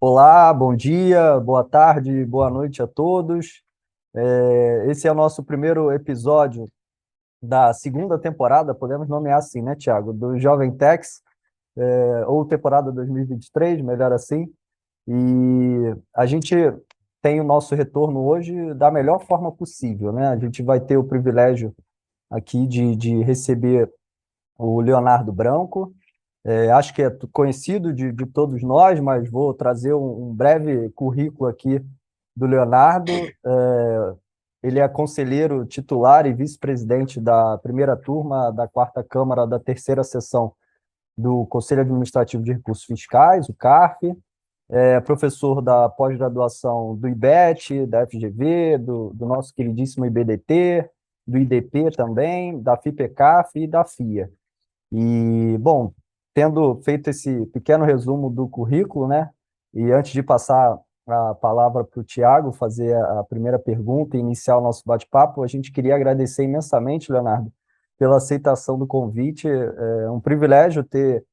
Olá, bom dia, boa tarde, boa noite a todos. Esse é o nosso primeiro episódio da segunda temporada, podemos nomear assim, né, Thiago? Do Jovem Tex, ou temporada 2023, melhor assim. E a gente tem o nosso retorno hoje da melhor forma possível, né? A gente vai ter o privilégio aqui de receber o Leonardo Branco. Acho que é conhecido de todos nós, mas vou trazer um breve currículo aqui do Leonardo. Ele é conselheiro titular e vice-presidente da primeira turma da quarta Câmara da terceira sessão do Conselho Administrativo de Recursos Fiscais, o CARF. É professor da pós-graduação do IBET, da FGV, do nosso queridíssimo IBDT, do IDP também, da FIPECAF e da FIA. E, bom, tendo feito esse pequeno resumo do currículo, né, e antes de passar a palavra para o Tiago fazer a primeira pergunta e iniciar o nosso bate-papo, a gente queria agradecer imensamente, Leonardo, pela aceitação do convite. É um privilégio ter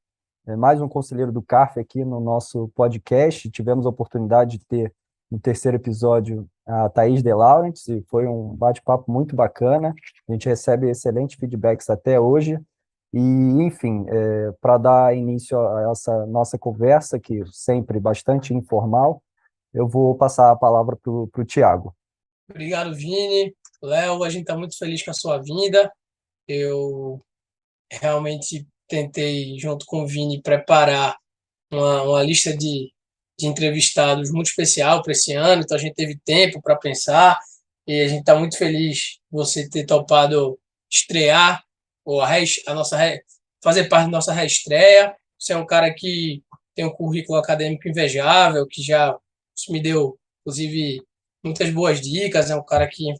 mais um conselheiro do CARF aqui no nosso podcast. Tivemos a oportunidade de ter, no terceiro episódio, a Thaís De Laurentiis, e foi um bate-papo muito bacana. A gente recebe excelentes feedbacks até hoje. E, enfim, para dar início a essa nossa conversa, que sempre bastante informal, eu vou passar a palavra para o Tiago. Obrigado, Vini. Léo, a gente está muito feliz com a sua vinda. Eu realmente tentei, junto com o Vini, preparar uma lista de entrevistados muito especial para esse ano, então a gente teve tempo para pensar e a gente está muito feliz você ter topado estrear ou a nossa fazer parte da nossa reestreia. Você é um cara que tem um currículo acadêmico invejável, que já me deu, inclusive, muitas boas dicas. É um cara que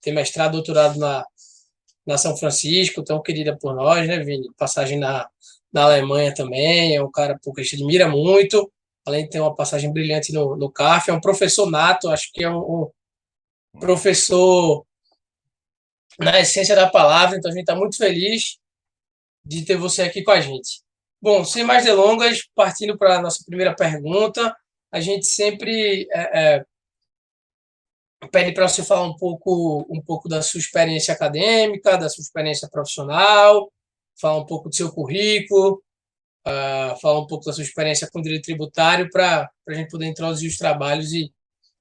tem mestrado, doutorado na São Francisco, tão querida por nós, né, Vini? Passagem na Alemanha também, é um cara que a gente admira muito, além de ter uma passagem brilhante no CAF, é um professor nato, acho que é um professor na essência da palavra, então a gente está muito feliz de ter você aqui com a gente. Bom, sem mais delongas, partindo para a nossa primeira pergunta, a gente sempre pede para você falar um pouco da sua experiência acadêmica, da sua experiência profissional, falar um pouco do seu currículo, falar um pouco da sua experiência com direito tributário para a gente poder introduzir os trabalhos e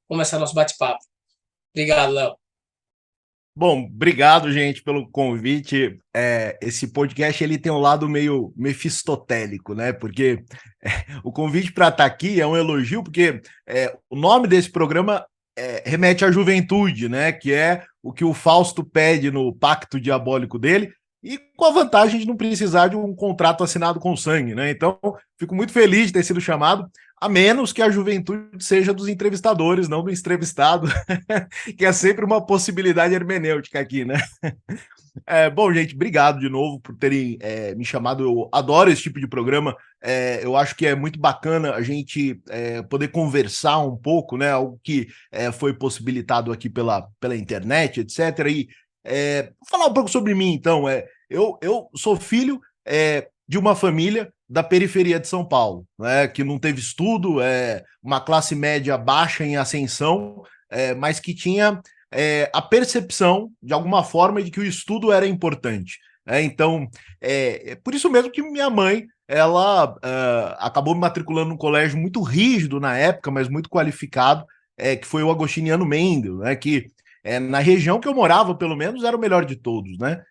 começar nosso bate-papo. Obrigado, Léo. Bom, obrigado, gente, pelo convite. Esse podcast ele tem um lado meio mefistotélico, né? Porque o convite para estar aqui é um elogio, porque o nome desse programa remete à juventude, né? Que é o que o Fausto pede no pacto diabólico dele, e com a vantagem de não precisar de um contrato assinado com sangue, né? Então, fico muito feliz de ter sido chamado, a menos que a juventude seja dos entrevistadores, não do entrevistado, que é sempre uma possibilidade hermenêutica aqui, né? Bom, gente, obrigado de novo por terem me chamado. Eu adoro esse tipo de programa. Eu acho que é muito bacana a gente poder conversar um pouco, né? Algo que foi possibilitado aqui pela internet, etc. E vou falar um pouco sobre mim, então. Eu sou filho de uma família da periferia de São Paulo, né? Que não teve estudo, uma classe média baixa em ascensão, mas que tinha a percepção, de alguma forma, de que o estudo era importante. Então, é por isso mesmo que minha mãe ela acabou me matriculando num colégio muito rígido na época, mas muito qualificado, que foi o Agostiniano Mendel, né, que na região que eu morava, pelo menos, era o melhor de todos, né?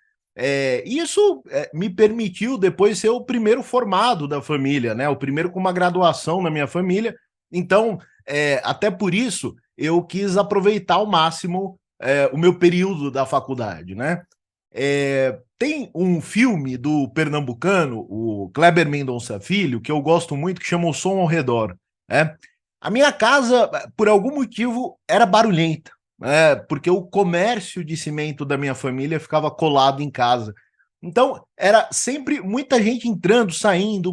Isso me permitiu depois ser o primeiro formado da família, né? O primeiro com uma graduação na minha família. Então, até por isso, eu quis aproveitar ao máximo o meu período da faculdade, né? Tem um filme do pernambucano, o Kleber Mendonça Filho, que eu gosto muito, que chama O Som ao Redor. Né? A minha casa, por algum motivo, era barulhenta, porque o comércio de cimento da minha família ficava colado em casa. Então, era sempre muita gente entrando, saindo,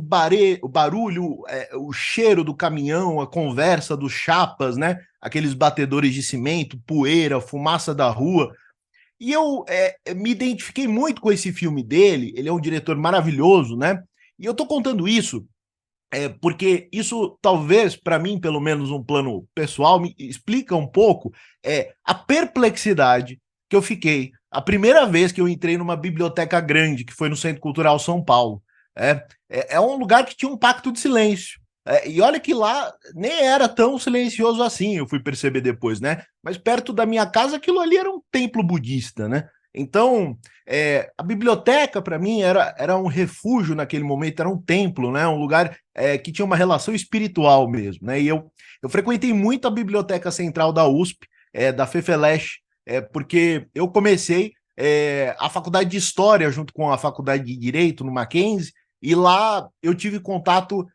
o barulho, o cheiro do caminhão, a conversa dos chapas, né? Aqueles batedores de cimento, poeira, fumaça da rua. E eu me identifiquei muito com esse filme dele. Ele é um diretor maravilhoso, né? E eu tô contando isso porque isso talvez, para mim, pelo menos um plano pessoal, me explica um pouco a perplexidade que eu fiquei a primeira vez que eu entrei numa biblioteca grande, que foi no Centro Cultural São Paulo. É um lugar que tinha um pacto de silêncio. E olha que lá nem era tão silencioso assim, eu fui perceber depois, né? Mas perto da minha casa, aquilo ali era um templo budista, né? Então, a biblioteca, para mim, era um refúgio naquele momento, era um templo, né? Um lugar que tinha uma relação espiritual mesmo, né? E eu frequentei muito a Biblioteca Central da USP, da FEFELESH, porque eu comecei a faculdade de História junto com a faculdade de Direito no Mackenzie, e lá eu tive contato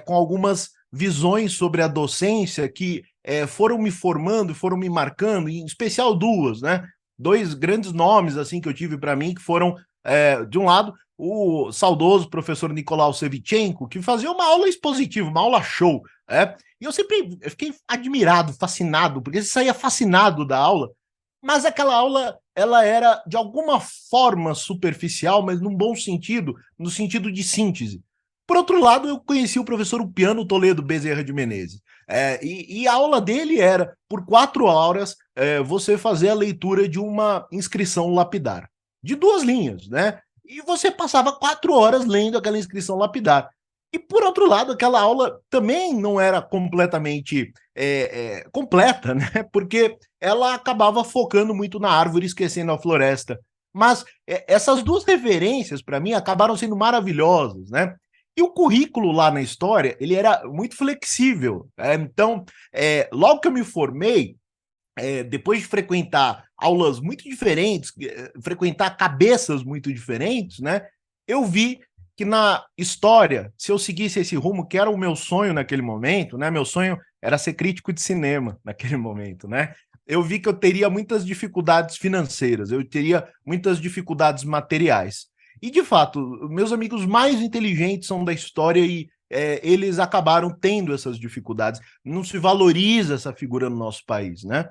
com algumas visões sobre a docência que foram me formando, foram me marcando, em especial duas, né? Dois grandes nomes assim que eu tive para mim, que foram, de um lado, o saudoso professor Nicolau Sevchenko, que fazia uma aula expositiva, uma aula show, e eu sempre fiquei admirado, fascinado, porque ele saía fascinado da aula, mas aquela aula, ela era de alguma forma superficial, mas num bom sentido, no sentido de síntese. Por outro lado, eu conheci o professor Upiano Toledo Bezerra de Menezes. E a aula dele era, por 4 horas, você fazer a leitura de uma inscrição lapidar, de 2 linhas, né? E você passava 4 horas lendo aquela inscrição lapidar. E, por outro lado, aquela aula também não era completamente completa, né? Porque ela acabava focando muito na árvore, esquecendo a floresta. Mas essas duas referências, para mim, acabaram sendo maravilhosas, né? E o currículo lá na história, ele era muito flexível. Então, logo que eu me formei, depois de frequentar aulas muito diferentes, frequentar cabeças muito diferentes, né? Eu vi que na história, se eu seguisse esse rumo, que era o meu sonho naquele momento, né? Meu sonho era ser crítico de cinema naquele momento, né? Eu vi que eu teria muitas dificuldades financeiras, eu teria muitas dificuldades materiais. E, de fato, meus amigos mais inteligentes são da história e eles acabaram tendo essas dificuldades. Não se valoriza essa figura no nosso país, né?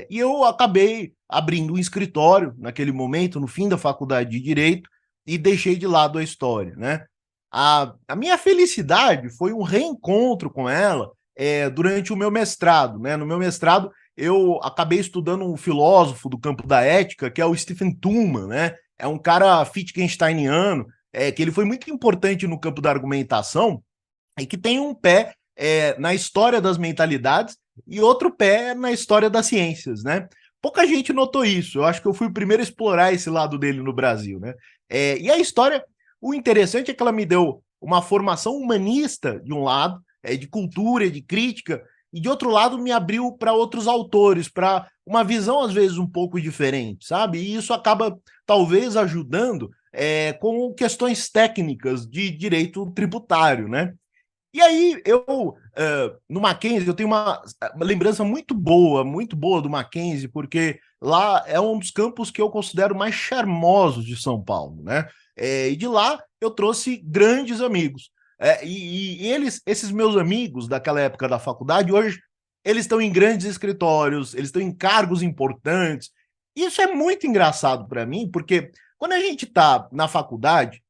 E eu acabei abrindo um escritório naquele momento, no fim da faculdade de Direito, e deixei de lado a história, né? A minha felicidade foi um reencontro com ela durante o meu mestrado, né? No meu mestrado, eu acabei estudando um filósofo do campo da ética, que é o Stephen Toulmin, né? É um cara Wittgensteiniano, que ele foi muito importante no campo da argumentação e que tem um pé na história das mentalidades e outro pé na história das ciências, né? Pouca gente notou isso. Eu acho que eu fui o primeiro a explorar esse lado dele no Brasil, né? E a história, o interessante é que ela me deu uma formação humanista de um lado, de cultura, de crítica, e de outro lado me abriu para outros autores, para uma visão às vezes um pouco diferente, sabe? E isso acaba talvez ajudando com questões técnicas de direito tributário, né? E aí, no Mackenzie, eu tenho uma lembrança muito boa do Mackenzie, porque lá é um dos campos que eu considero mais charmosos de São Paulo, né? E de lá eu trouxe grandes amigos. E esses meus amigos daquela época da faculdade, hoje, eles estão em grandes escritórios, eles estão em cargos importantes. Isso é muito engraçado para mim, porque quando a gente está na faculdade,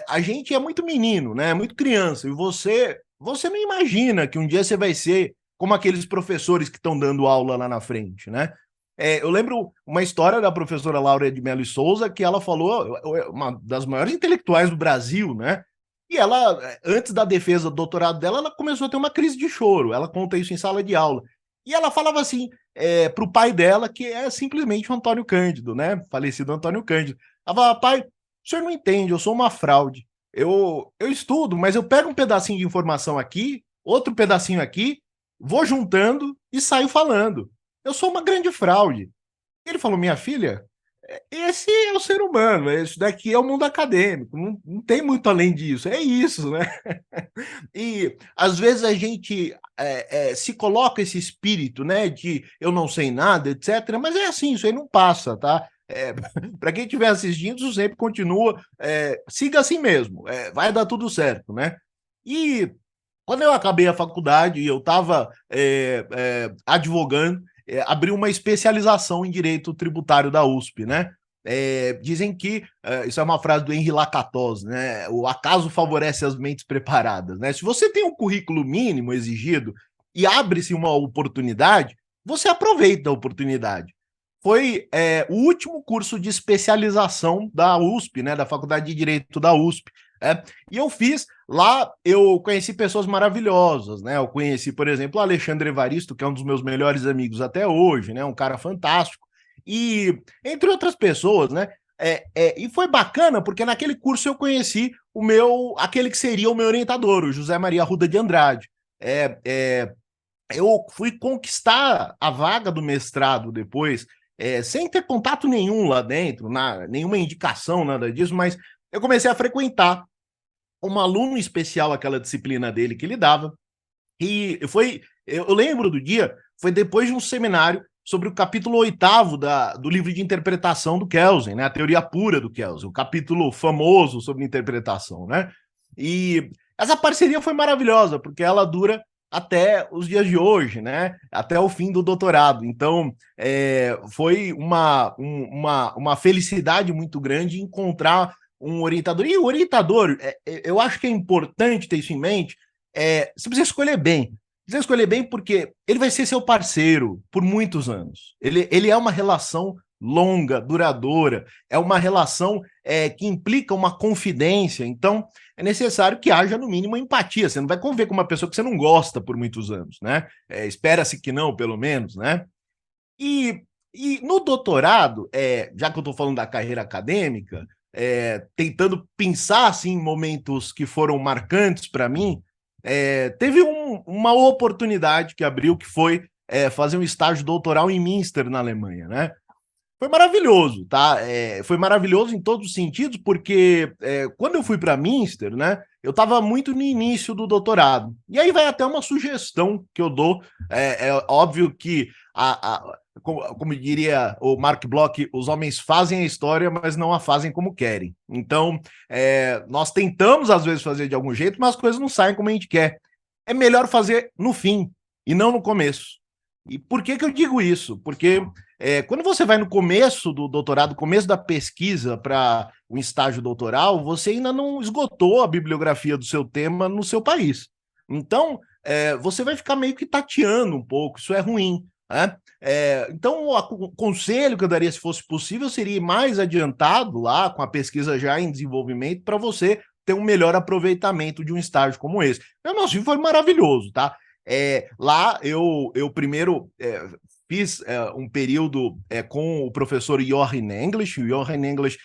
a gente é muito menino, né? Muito criança, e você não imagina que um dia você vai ser como aqueles professores que estão dando aula lá na frente, né? Eu lembro uma história da professora Laura de Mello e Souza, que ela falou, uma das maiores intelectuais do Brasil, né? E ela, antes da defesa do doutorado dela, ela começou a ter uma crise de choro. Ela conta isso em sala de aula. E ela falava assim para o pai dela, que é simplesmente o Antônio Cândido, né? Falecido Antônio Cândido. Ela falava, pai, o senhor não entende, eu sou uma fraude. Eu estudo, mas eu pego um pedacinho de informação aqui, outro pedacinho aqui, vou juntando e saio falando. Eu sou uma grande fraude. Ele falou, minha filha, esse é o ser humano, isso daqui é o mundo acadêmico, não tem muito além disso, é isso, né? E às vezes a gente se coloca esse espírito, né, de eu não sei nada, etc., mas é assim, isso aí não passa, tá? Para quem estiver assistindo, sempre continua, siga assim mesmo, vai dar tudo certo, né? E quando eu acabei a faculdade e eu estava advogando, abri uma especialização em direito tributário da USP, né? Dizem que isso é uma frase do Henri Lacatoz, né? O acaso favorece as mentes preparadas, né? Se você tem um currículo mínimo exigido e abre-se uma oportunidade, você aproveita a oportunidade. Foi o último curso de especialização da USP, né? Da Faculdade de Direito da USP. E eu fiz lá, eu conheci pessoas maravilhosas, né? Eu conheci, por exemplo, o Alexandre Evaristo, que é um dos meus melhores amigos até hoje, né? Um cara fantástico. E entre outras pessoas, né? E foi bacana porque naquele curso eu conheci aquele que seria o meu orientador, o José Maria Arruda de Andrade. Eu fui conquistar a vaga do mestrado depois, sem ter contato nenhum lá dentro, nenhuma indicação, nada disso, mas eu comecei a frequentar um aluno especial, aquela disciplina dele que ele dava, e eu lembro do dia, foi depois de um seminário sobre o capítulo 8º do livro de interpretação do Kelsen, né, a teoria pura do Kelsen, o capítulo famoso sobre interpretação, né, e essa parceria foi maravilhosa, porque ela dura até os dias de hoje, né, até o fim do doutorado, então foi uma felicidade muito grande encontrar um orientador, e o orientador, eu acho que é importante ter isso em mente, você precisa escolher bem. Precisa escolher bem porque ele vai ser seu parceiro por muitos anos. Ele é uma relação longa, duradoura, é uma relação que implica uma confidência, então é necessário que haja, no mínimo, empatia. Você não vai conviver com uma pessoa que você não gosta por muitos anos, né? Espera-se que não, pelo menos, né? E no doutorado, já que eu estou falando da carreira acadêmica, tentando pensar assim, em momentos que foram marcantes para mim, teve uma oportunidade que abriu, que foi fazer um estágio doutoral em Münster, na Alemanha, né? Foi maravilhoso, tá? Foi maravilhoso em todos os sentidos, porque quando eu fui para Münster, né, eu estava muito no início do doutorado. E aí vai até uma sugestão que eu dou. É óbvio que, como diria o Mark Bloch, os homens fazem a história, mas não a fazem como querem. Então, nós tentamos, às vezes, fazer de algum jeito, mas as coisas não saem como a gente quer. É melhor fazer no fim e não no começo. E por que eu digo isso? Porque quando você vai no começo do doutorado, começo da pesquisa para um estágio doutoral, você ainda não esgotou a bibliografia do seu tema no seu país. Então, você vai ficar meio que tateando um pouco, isso é ruim. Né? Então, o conselho que eu daria, se fosse possível, seria ir mais adiantado lá, com a pesquisa já em desenvolvimento, para você ter um melhor aproveitamento de um estágio como esse. Meu nosso foi maravilhoso, tá? Lá eu primeiro fiz um período com o professor Jochen English. O Jochen English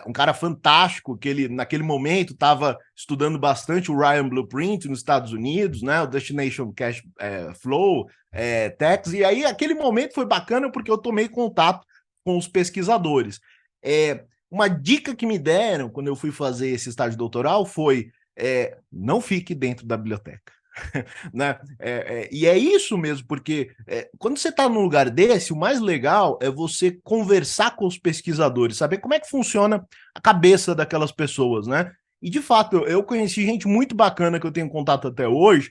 um cara fantástico, que ele naquele momento estava estudando bastante o Ryan Blueprint nos Estados Unidos, né, o Destination Cash Flow, Tax, e aí aquele momento foi bacana porque eu tomei contato com os pesquisadores. Uma dica que me deram quando eu fui fazer esse estágio doutoral foi não fique dentro da biblioteca. Né? E é isso mesmo, porque quando você está num lugar desse, o mais legal é você conversar com os pesquisadores, saber como é que funciona a cabeça daquelas pessoas, né? E de fato, eu conheci gente muito bacana que eu tenho contato até hoje,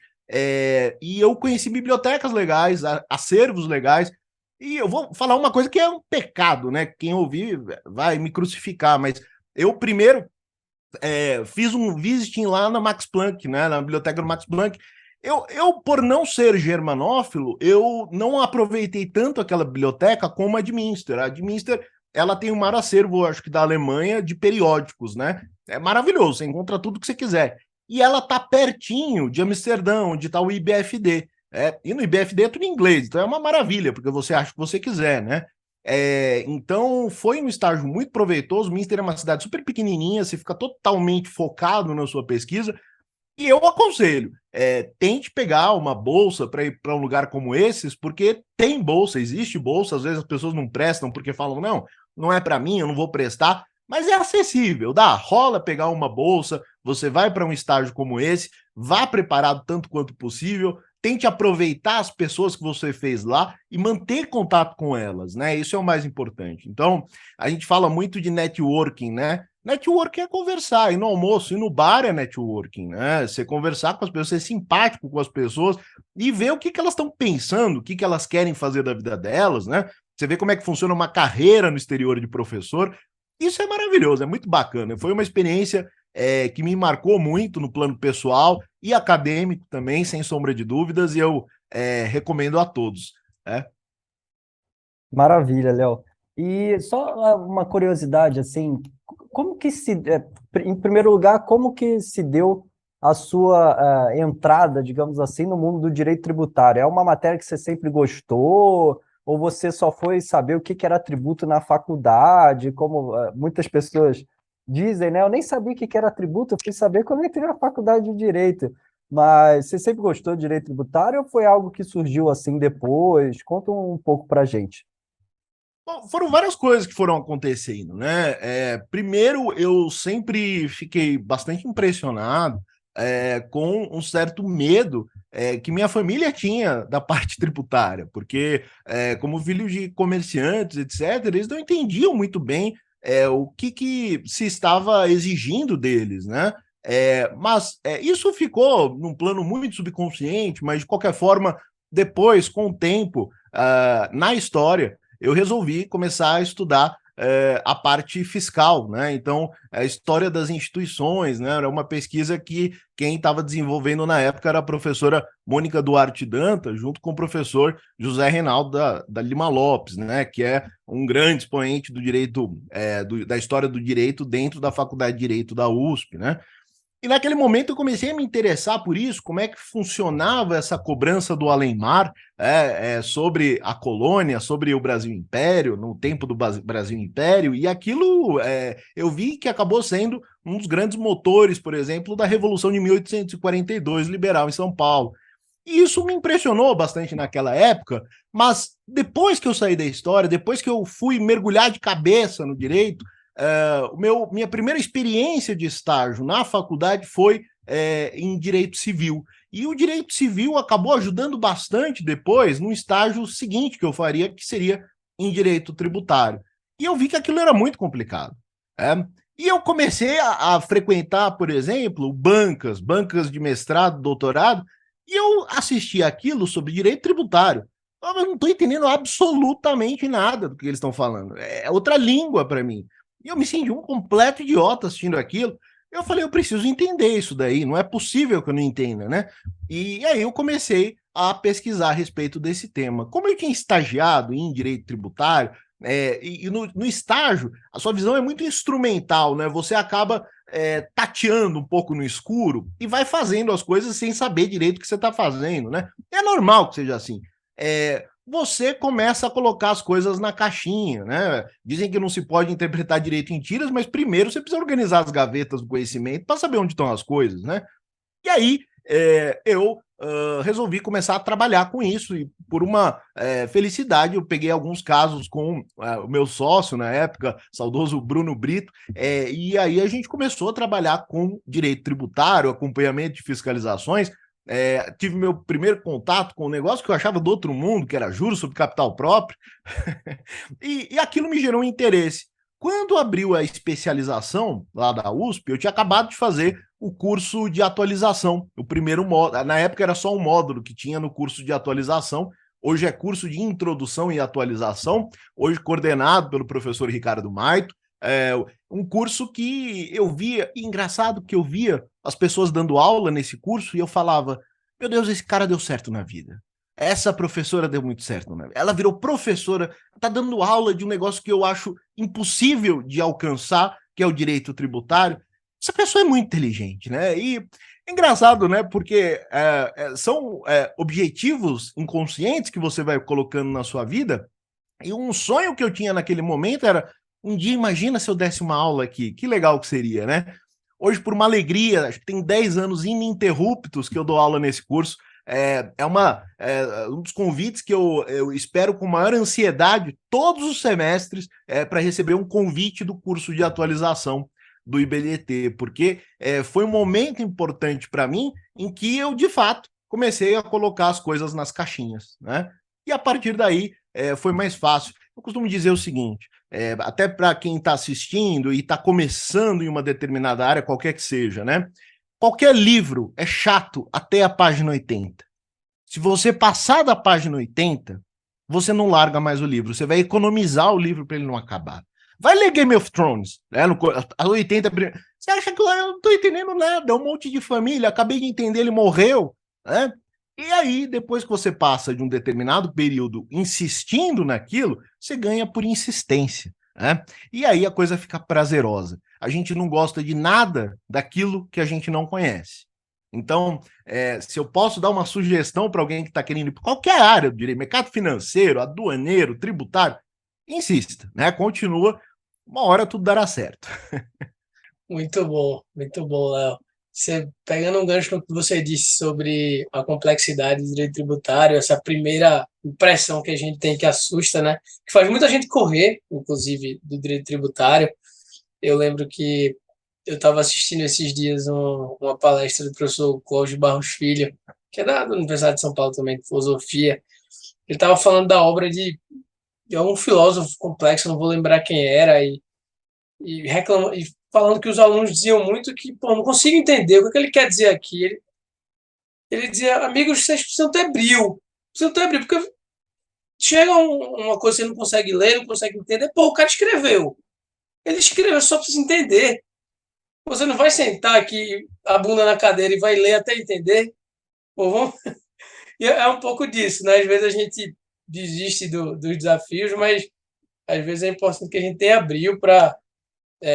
e eu conheci bibliotecas legais, acervos legais, e eu vou falar uma coisa que é um pecado, né? Quem ouvir vai me crucificar, mas eu primeiro fiz um visiting lá na Max Planck, né, na biblioteca do Max Planck. Eu, por não ser germanófilo, eu não aproveitei tanto aquela biblioteca como a de Münster. A de Münster, ela tem um maior acervo, acho que da Alemanha, de periódicos, né? É maravilhoso, você encontra tudo que você quiser. E ela tá pertinho de Amsterdã, onde está o IBFD. E no IBFD é tudo em inglês, então é uma maravilha, porque você acha o que você quiser, né? Então foi um estágio muito proveitoso. Münster é uma cidade super pequenininha, você fica totalmente focado na sua pesquisa, e eu aconselho, tente pegar uma bolsa para ir para um lugar como esses, porque tem bolsa, existe bolsa, às vezes as pessoas não prestam porque falam, não é para mim, eu não vou prestar, mas é acessível, rola pegar uma bolsa, você vai para um estágio como esse, vá preparado tanto quanto possível, tente aproveitar as pessoas que você fez lá e manter contato com elas, né? Isso é o mais importante. Então, a gente fala muito de networking, né? Networking é conversar, e no almoço, e no bar é networking, né? Você conversar com as pessoas, ser simpático com as pessoas e ver o que elas estão pensando, o que elas querem fazer da vida delas, né? Você vê como é que funciona uma carreira no exterior de professor. Isso é maravilhoso, é muito bacana. Foi uma experiência que me marcou muito no plano pessoal e acadêmico também, sem sombra de dúvidas, e eu recomendo a todos. Né? Maravilha, Léo. E só uma curiosidade, assim, como que em primeiro lugar, como que se deu a sua entrada, digamos assim, no mundo do direito tributário? É uma matéria que você sempre gostou, ou você só foi saber o que que era tributo na faculdade, como muitas pessoas dizem, né? Eu nem sabia o que que era tributo, eu fui saber quando eu entrei na faculdade de direito. Mas você sempre gostou de direito tributário ou foi algo que surgiu assim depois? Conta um pouco pra gente. Bom, foram várias coisas que foram acontecendo, né? Primeiro, eu sempre fiquei bastante impressionado com um certo medo que minha família tinha da parte tributária, porque, como filhos de comerciantes, etc., eles não entendiam muito bem o que se estava exigindo deles, né? Mas isso ficou num plano muito subconsciente, mas de qualquer forma, depois, com o tempo, na história eu resolvi começar a estudar a parte fiscal, né? Então, a história das instituições, né? Era uma pesquisa que quem estava desenvolvendo na época era a professora Mônica Duarte Danta, junto com o professor José Reinaldo da Lima Lopes, né? Que é um grande expoente do direito, da história do direito dentro da Faculdade de Direito da USP, né? E naquele momento eu comecei a me interessar por isso, como é que funcionava essa cobrança do além-mar sobre a colônia, sobre o Brasil Império, no tempo do Brasil Império, e aquilo eu vi que acabou sendo um dos grandes motores, por exemplo, da Revolução de 1842 liberal em São Paulo. E isso me impressionou bastante naquela época, mas depois que eu saí da história, depois que eu fui mergulhar de cabeça no direito, minha primeira experiência de estágio na faculdade foi em direito civil. E o direito civil acabou ajudando bastante depois no estágio seguinte que eu faria, que seria em direito tributário. E eu vi que aquilo era muito complicado. E eu comecei a frequentar, por exemplo, bancas de mestrado, doutorado, e eu assisti aquilo sobre direito tributário. Eu não estou entendendo absolutamente nada do que eles estão falando. É outra língua para mim. E eu me senti um completo idiota assistindo aquilo. Eu falei, eu preciso entender isso daí, não é possível que eu não entenda, né? E aí eu comecei a pesquisar a respeito desse tema. Como eu tinha estagiado em direito tributário, e no estágio, a sua visão é muito instrumental, né? Você acaba tateando um pouco no escuro e vai fazendo as coisas sem saber direito o que você está fazendo, né? É normal que seja assim. Você começa a colocar as coisas na caixinha, né? Dizem que não se pode interpretar direito em tiras, mas primeiro você precisa organizar as gavetas do conhecimento para saber onde estão as coisas, né? E aí eu resolvi começar a trabalhar com isso e por uma felicidade eu peguei alguns casos com o meu sócio na época, saudoso Bruno Brito, e aí a gente começou a trabalhar com direito tributário, acompanhamento de fiscalizações. Tive meu primeiro contato com um negócio que eu achava do outro mundo, que era juros sobre capital próprio, e aquilo me gerou um interesse. Quando abriu a especialização lá da USP, eu tinha acabado de fazer o curso de atualização, o primeiro módulo. Na época era só um módulo que tinha no curso de atualização, hoje é curso de introdução e atualização, hoje coordenado pelo professor Ricardo Maito, um curso que eu via, e engraçado que eu via as pessoas dando aula nesse curso e eu falava, meu Deus, esse cara deu certo na vida. Essa professora deu muito certo, né? Ela virou professora, está dando aula de um negócio que eu acho impossível de alcançar, que é o direito tributário. Essa pessoa é muito inteligente, né? E é engraçado, né? Porque são objetivos inconscientes que você vai colocando na sua vida. E um sonho que eu tinha naquele momento era um dia, imagina se eu desse uma aula aqui, que legal que seria, né? Hoje, por uma alegria, acho que tem 10 anos ininterruptos que eu dou aula nesse curso. Um dos convites que eu espero com maior ansiedade todos os semestres para receber um convite do curso de atualização do IBLT, porque foi um momento importante para mim em que eu, de fato, comecei a colocar as coisas nas caixinhas, né? E a partir daí foi mais fácil. Eu costumo dizer o seguinte, até para quem está assistindo e está começando em uma determinada área, qualquer que seja, né? Qualquer livro é chato até a página 80. Se você passar da página 80, você não larga mais o livro. Você vai economizar o livro para ele não acabar. Vai ler Game of Thrones, né? As 80. Você acha que eu não tô entendendo nada? É um monte de família, acabei de entender, ele morreu, né? E aí, depois que você passa de um determinado período insistindo naquilo, você ganha por insistência, né? E aí a coisa fica prazerosa. A gente não gosta de nada daquilo que a gente não conhece. Então, se eu posso dar uma sugestão para alguém que está querendo ir para qualquer área, eu diria, mercado financeiro, aduaneiro, tributário, insista, né? Continua, uma hora tudo dará certo. Muito bom, Léo. Você, pegando um gancho no que você disse sobre a complexidade do direito tributário, essa primeira impressão que a gente tem que assusta, né? Que faz muita gente correr, inclusive, do direito tributário. Eu lembro que eu estava assistindo esses dias uma palestra do professor Cláudio Barros Filho, que é da Universidade de São Paulo também, de filosofia. Ele estava falando da obra de algum filósofo complexo, não vou lembrar quem era, e falando que os alunos diziam muito que, pô, não consigo entender o que ele quer dizer aqui. Ele dizia, amigos, vocês precisam ter brilho, porque chega uma coisa que você não consegue ler, não consegue entender, pô, o cara escreveu. Ele escreveu, só precisa entender. Você não vai sentar aqui, a bunda na cadeira e vai ler até entender. Pô, vamos... E é um pouco disso, né? Às vezes a gente desiste dos desafios, mas às vezes é importante que a gente tenha brilho para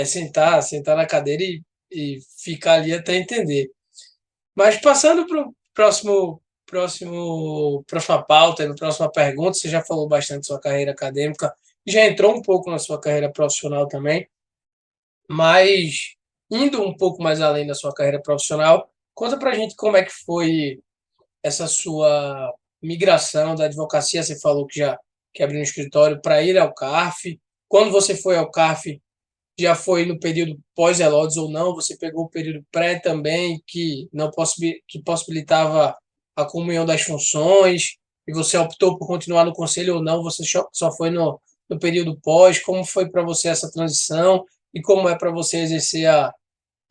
sentar na cadeira e ficar ali até entender. Mas passando para o próxima pauta, na próxima pergunta, você já falou bastante da sua carreira acadêmica, já entrou um pouco na sua carreira profissional também, mas indo um pouco mais além da sua carreira profissional, conta para a gente como é que foi essa sua migração da advocacia. Você falou que abriu um escritório para ir ao CARF. Quando você foi ao CARF, já foi no período pós-Elodes ou não? Você pegou o período pré também, que não que possibilitava a comunhão das funções, e você optou por continuar no conselho ou não? Você só foi no período pós? Como foi para você essa transição? E como é para você exercer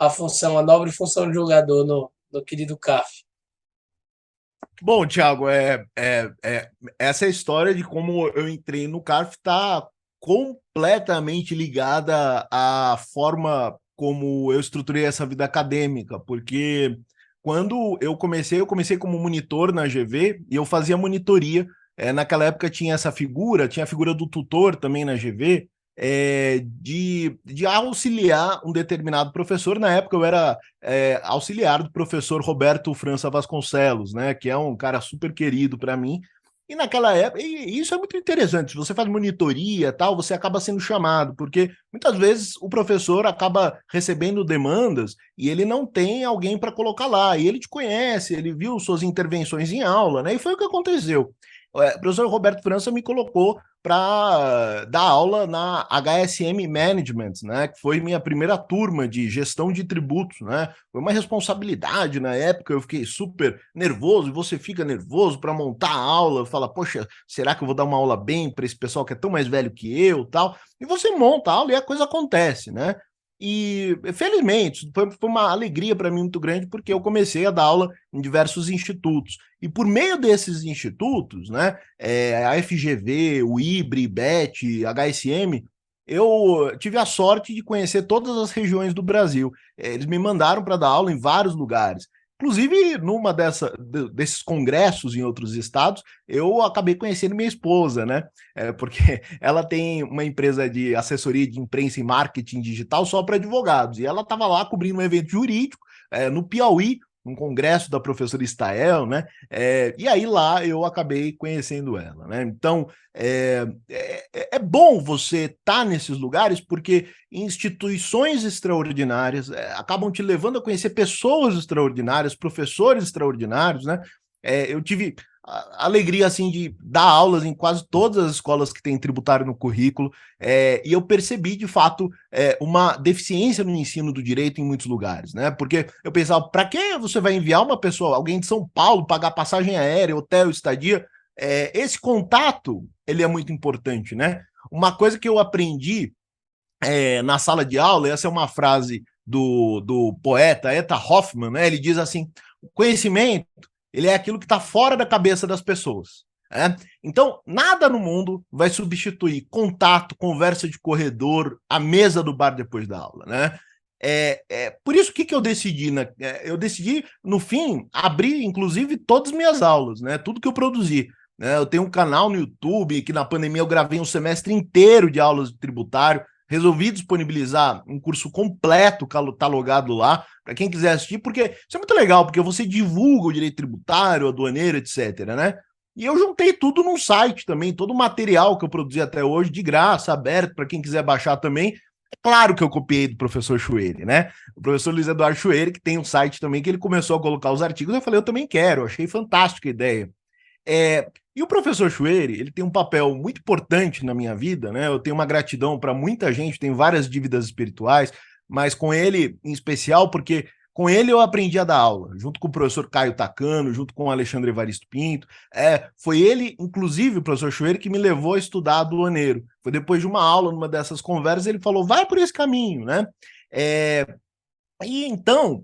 a função, a nobre função de julgador no querido CAF? Bom, Thiago, essa história de como eu entrei no CARF está completamente ligada à forma como eu estruturei essa vida acadêmica, porque quando eu comecei como monitor na GV e eu fazia monitoria. Naquela época tinha essa figura, tinha a figura do tutor também na GV, de auxiliar um determinado professor. Na época eu era auxiliar do professor Roberto França Vasconcelos, né, que é um cara super querido para mim. E naquela época, e isso é muito interessante, se você faz monitoria tal, você acaba sendo chamado, porque muitas vezes o professor acaba recebendo demandas e ele não tem alguém para colocar lá, e ele te conhece, ele viu suas intervenções em aula, né, e foi o que aconteceu. O professor Roberto França me colocou para dar aula na HSM Management, né, que foi minha primeira turma de gestão de tributos, né? Foi uma responsabilidade na época, eu fiquei super nervoso, e você fica nervoso para montar a aula, fala, poxa, será que eu vou dar uma aula bem para esse pessoal que é tão mais velho que eu, tal? E você monta a aula e a coisa acontece, né? E, felizmente, foi uma alegria para mim muito grande, porque eu comecei a dar aula em diversos institutos. E por meio desses institutos, né, a FGV, o IBRE, IBET, HSM, eu tive a sorte de conhecer todas as regiões do Brasil. Eles me mandaram para dar aula em vários lugares. Inclusive, desses congressos em outros estados, eu acabei conhecendo minha esposa, né? Porque ela tem uma empresa de assessoria de imprensa e marketing digital só para advogados. E ela estava lá cobrindo um evento jurídico no Piauí, um congresso da professora Stael, né? E aí lá eu acabei conhecendo ela, né? Então é bom você estar nesses lugares, porque instituições extraordinárias acabam te levando a conhecer pessoas extraordinárias, professores extraordinários, né? Eu tive a alegria assim de dar aulas em quase todas as escolas que têm tributário no currículo, e eu percebi de fato uma deficiência no ensino do direito em muitos lugares, né? Porque eu pensava, para que você vai enviar uma pessoa, alguém de São Paulo, pagar passagem aérea, hotel, estadia? Esse contato ele é muito importante, né? Uma coisa que eu aprendi na sala de aula, essa é uma frase do poeta Eta Hoffmann, né? Ele diz assim: o conhecimento ele é aquilo que está fora da cabeça das pessoas. né? Então, nada no mundo vai substituir contato, conversa de corredor, a mesa do bar depois da aula, né? Por isso que eu decidi, né? Eu decidi, no fim, abrir, inclusive, todas as minhas aulas, né? Tudo que eu produzi. Né? Eu tenho um canal no YouTube que na pandemia eu gravei um semestre inteiro de aulas de tributário, resolvi disponibilizar um curso completo catalogado lá, para quem quiser assistir, porque isso é muito legal, porque você divulga o direito tributário, aduaneiro, etc, né? E eu juntei tudo num site também, todo o material que eu produzi até hoje, de graça, aberto, para quem quiser baixar também. É claro que eu copiei do professor Chueire, né? O professor Luiz Eduardo Chueire, que tem um site também, que ele começou a colocar os artigos, eu falei, eu também quero, eu achei fantástica a ideia. E o professor Chueire, ele tem um papel muito importante na minha vida, né? Eu tenho uma gratidão para muita gente, tenho várias dívidas espirituais, mas com ele em especial, porque com ele eu aprendi a dar aula, junto com o professor Caio Tacano, junto com o Alexandre Evaristo Pinto. Foi ele, inclusive, o professor Chueire, que me levou a estudar aduaneiro. Foi depois de uma aula, numa dessas conversas, ele falou, vai por esse caminho, né? E então,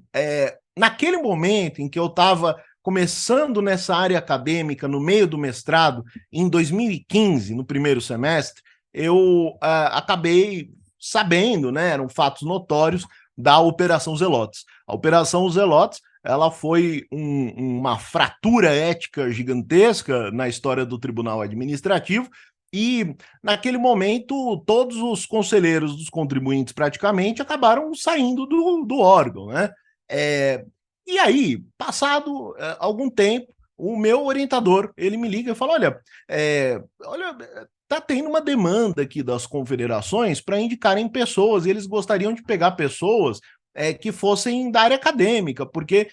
naquele momento em que eu estava começando nessa área acadêmica, no meio do mestrado, em 2015, no primeiro semestre, eu acabei sabendo, né, eram fatos notórios, da Operação Zelotes. A Operação Zelotes, ela foi uma fratura ética gigantesca na história do Tribunal Administrativo, e naquele momento todos os conselheiros dos contribuintes praticamente acabaram saindo do órgão, né? E aí, passado algum tempo, o meu orientador, ele me liga e fala, olha, tá tendo uma demanda aqui das confederações para indicarem pessoas, e eles gostariam de pegar pessoas que fossem da área acadêmica, porque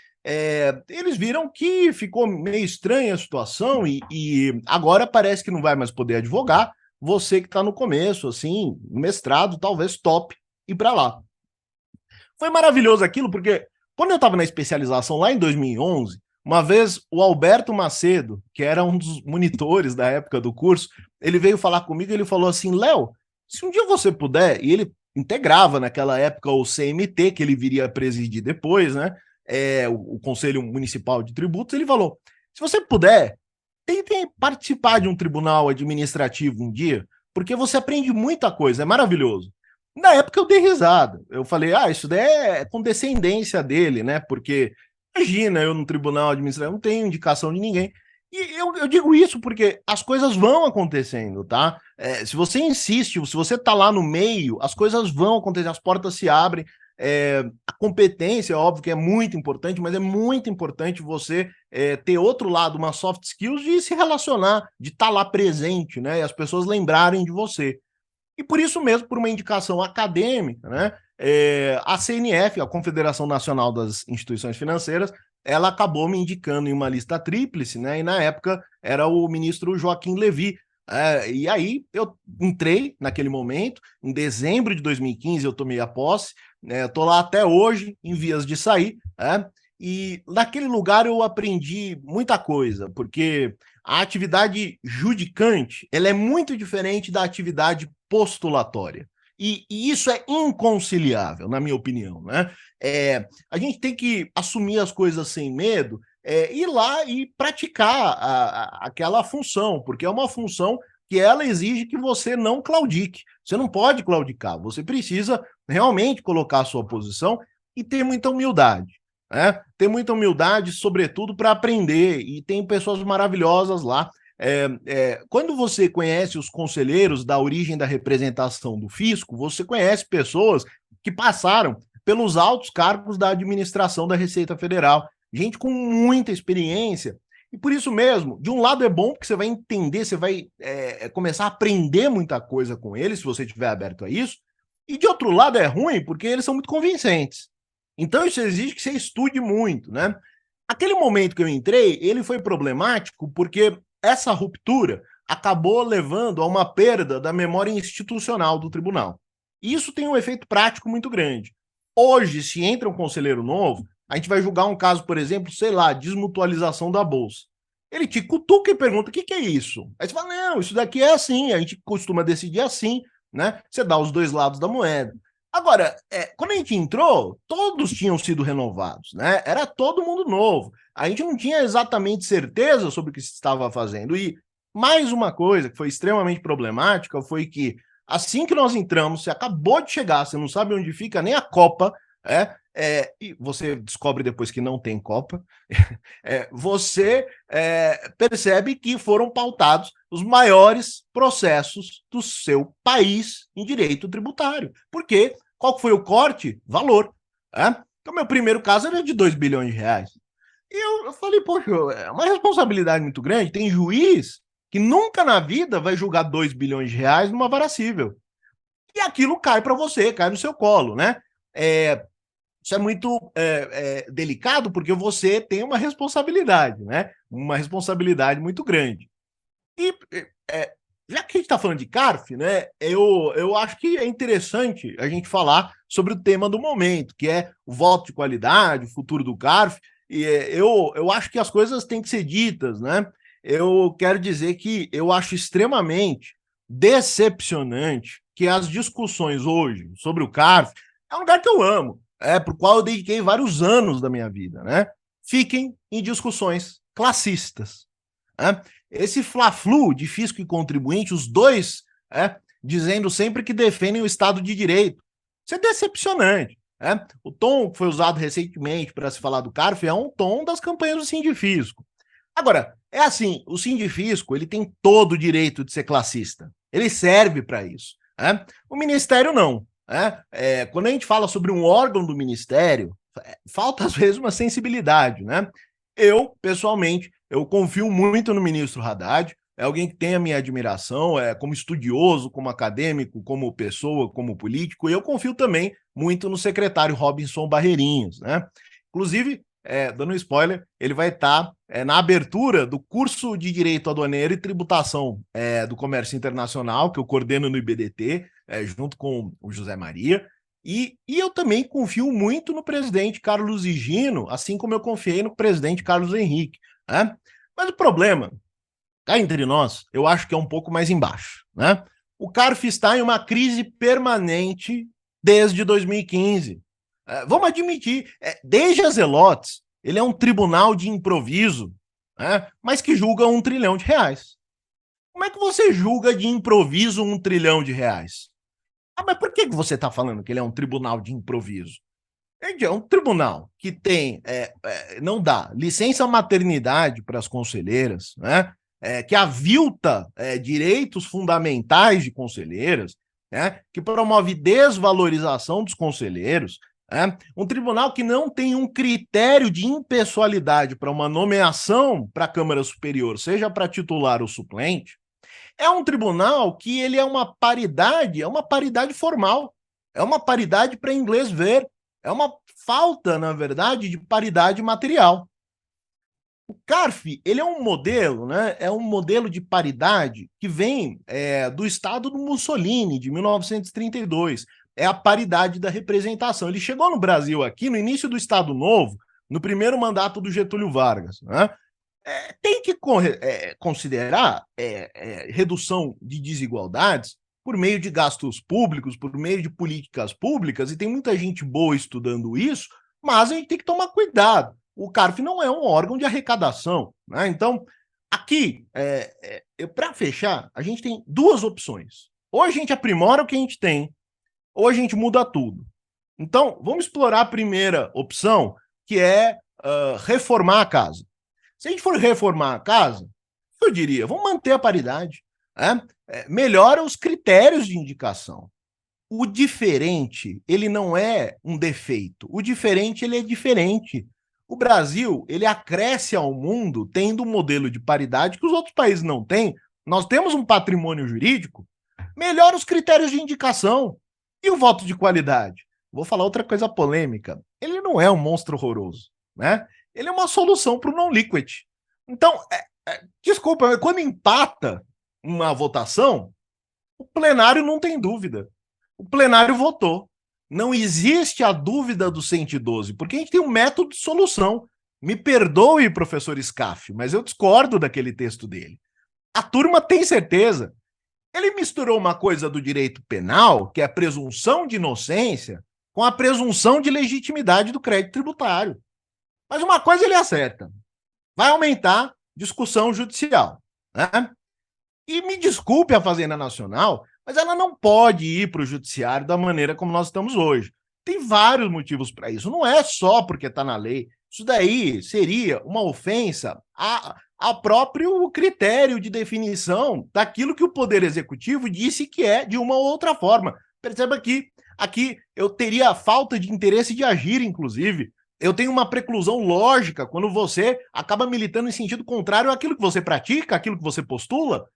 eles viram que ficou meio estranha a situação e agora parece que não vai mais poder advogar, você que está no começo, assim, mestrado, talvez top, ir para lá. Foi maravilhoso aquilo, porque quando eu estava na especialização lá em 2011, uma vez o Alberto Macedo, que era um dos monitores da época do curso, ele veio falar comigo e ele falou assim, Léo, se um dia você puder, e ele integrava naquela época o CMT, que ele viria a presidir depois, né, o Conselho Municipal de Tributos, ele falou, se você puder, tente participar de um tribunal administrativo um dia, porque você aprende muita coisa, é maravilhoso. Na época eu dei risada. Eu falei, isso daí é condescendência dele, né? Porque, imagina, eu no tribunal administrativo não tenho indicação de ninguém. E eu digo isso porque as coisas vão acontecendo, tá? Se você insiste, se você tá lá no meio, as coisas vão acontecer, as portas se abrem. A competência, óbvio que é muito importante, mas é muito importante você ter outro lado, uma soft skills de se relacionar, de estar lá presente, né? E as pessoas lembrarem de você. E por isso mesmo, por uma indicação acadêmica, né, a CNF, a Confederação Nacional das Instituições Financeiras, ela acabou me indicando em uma lista tríplice, né, e na época era o ministro Joaquim Levy. E aí eu entrei naquele momento, em dezembro de 2015 eu tomei a posse, né, estou lá até hoje, em vias de sair, e naquele lugar eu aprendi muita coisa, porque a atividade judicante ela é muito diferente da atividade postulatória. E isso é inconciliável, na minha opinião. Né? A gente tem que assumir as coisas sem medo, ir lá e praticar aquela função, porque é uma função que ela exige que você não claudique. Você não pode claudicar, você precisa realmente colocar a sua posição e ter muita humildade. Ter muita humildade, sobretudo, para aprender, e tem pessoas maravilhosas lá. Quando você conhece os conselheiros da origem da representação do fisco, você conhece pessoas que passaram pelos altos cargos da administração da Receita Federal, gente com muita experiência, e por isso mesmo, de um lado é bom, porque você vai entender, você vai começar a aprender muita coisa com eles, se você estiver aberto a isso, e de outro lado é ruim, porque eles são muito convincentes. Então isso exige que você estude muito, né? Aquele momento que eu entrei, ele foi problemático porque essa ruptura acabou levando a uma perda da memória institucional do tribunal. Isso tem um efeito prático muito grande. Hoje, se entra um conselheiro novo, a gente vai julgar um caso, por exemplo, sei lá, desmutualização da bolsa. Ele te cutuca e pergunta, o que é isso? Aí você fala, não, isso daqui é assim, a gente costuma decidir assim, né? Você dá os dois lados da moeda. Agora, quando a gente entrou, todos tinham sido renovados, né? Era todo mundo novo. A gente não tinha exatamente certeza sobre o que se estava fazendo. E Mais uma coisa que foi extremamente problemática foi que, assim que nós entramos, você acabou de chegar, você não sabe onde fica nem a Copa, e você descobre depois que não tem Copa, você percebe que foram pautados os maiores processos do seu país em direito tributário. Por quê? Qual foi o corte? Valor. Então, meu primeiro caso era de 2 bilhões de reais. E eu falei, poxa, é uma responsabilidade muito grande. Tem juiz que nunca na vida vai julgar 2 bilhões de reais numa vara cível. E aquilo cai para você, cai no seu colo, né? Isso é muito delicado porque você tem uma responsabilidade, né? Uma responsabilidade muito grande. E já que a gente está falando de CARF, né? Eu acho que é interessante a gente falar sobre o tema do momento, que é o voto de qualidade, o futuro do CARF. E eu acho que as coisas têm que ser ditas, né? Eu quero dizer que eu acho extremamente decepcionante que as discussões hoje sobre o CARF é um lugar que eu amo, para o qual eu dediquei vários anos da minha vida, né? Fiquem em discussões classistas. Esse fla-flu de fisco e contribuinte, os dois dizendo sempre que defendem o Estado de Direito. Isso é decepcionante. O tom que foi usado recentemente para se falar do CARF é um tom das campanhas do Sindifisco. Agora, é assim, o Sindifisco ele tem todo o direito de ser classista. Ele serve para isso. O Ministério não. Quando a gente fala sobre um órgão do Ministério, falta às vezes uma sensibilidade, né? Eu, pessoalmente, eu confio muito no ministro Haddad, é alguém que tem a minha admiração, como estudioso, como acadêmico, como pessoa, como político, e eu confio também muito no secretário Robinson Barreirinhos, né? Inclusive, dando um spoiler, ele vai estar na abertura do curso de Direito Aduaneiro e Tributação do Comércio Internacional, que eu coordeno no IBDT, junto com o José Maria, e eu também confio muito no presidente Carlos Higino, assim como eu confiei no presidente Carlos Henrique. Mas o problema, cá entre nós, eu acho que é um pouco mais embaixo. O CARF está em uma crise permanente desde 2015. Vamos admitir, desde as Zelotes, ele é um tribunal de improviso, mas que julga R$1 trilhão. Como é que você julga de improviso R$1 trilhão? Mas por que você está falando que ele é um tribunal de improviso? É um tribunal que tem, não dá licença maternidade para as conselheiras, né? Que avilta direitos fundamentais de conselheiras, que promove desvalorização dos conselheiros, um tribunal que não tem um critério de impessoalidade para uma nomeação para a Câmara Superior, seja para titular ou suplente. É um tribunal que ele é uma paridade formal, é uma paridade para inglês ver, é uma falta, na verdade, de paridade material. O CARF, ele é um modelo, né? É um modelo de paridade que vem do Estado do Mussolini, de 1932. É a paridade da representação. Ele chegou no Brasil aqui no início do Estado Novo, no primeiro mandato do Getúlio Vargas, né? Tem que considerar redução de desigualdades por meio de gastos públicos, por meio de políticas públicas, e tem muita gente boa estudando isso, mas a gente tem que tomar cuidado. O CARF não é um órgão de arrecadação, né? Então, aqui, para fechar, a gente tem duas opções. Ou a gente aprimora o que a gente tem, ou a gente muda tudo. Então, vamos explorar a primeira opção, que é reformar a casa. Se a gente for reformar a casa, eu diria, vamos manter a paridade, melhora os critérios de indicação. O diferente, ele não é um defeito. O diferente, ele é diferente. O Brasil, ele acresce ao mundo tendo um modelo de paridade que os outros países não têm. Nós temos um patrimônio jurídico, melhora os critérios de indicação. E o voto de qualidade? Vou falar outra coisa polêmica. Ele não é um monstro horroroso, né? Ele é uma solução para o non-liquid. Então, desculpa, mas quando empata uma votação, o plenário não tem dúvida. O plenário votou. Não existe a dúvida do 112, porque a gente tem um método de solução. Me perdoe, professor Scaff, mas eu discordo daquele texto dele. A turma tem certeza. Ele misturou uma coisa do direito penal, que é a presunção de inocência, com a presunção de legitimidade do crédito tributário. Mas uma coisa ele acerta. Vai aumentar discussão judicial, né? E me desculpe a Fazenda Nacional, mas ela não pode ir para o judiciário da maneira como nós estamos hoje. Tem vários motivos para isso. Não é só porque está na lei. Isso daí seria uma ofensa a próprio critério de definição daquilo que o Poder Executivo disse que é de uma ou outra forma. Perceba que aqui eu teria falta de interesse de agir, inclusive. Eu tenho uma preclusão lógica quando você acaba militando em sentido contrário àquilo que você pratica, àquilo que você postula.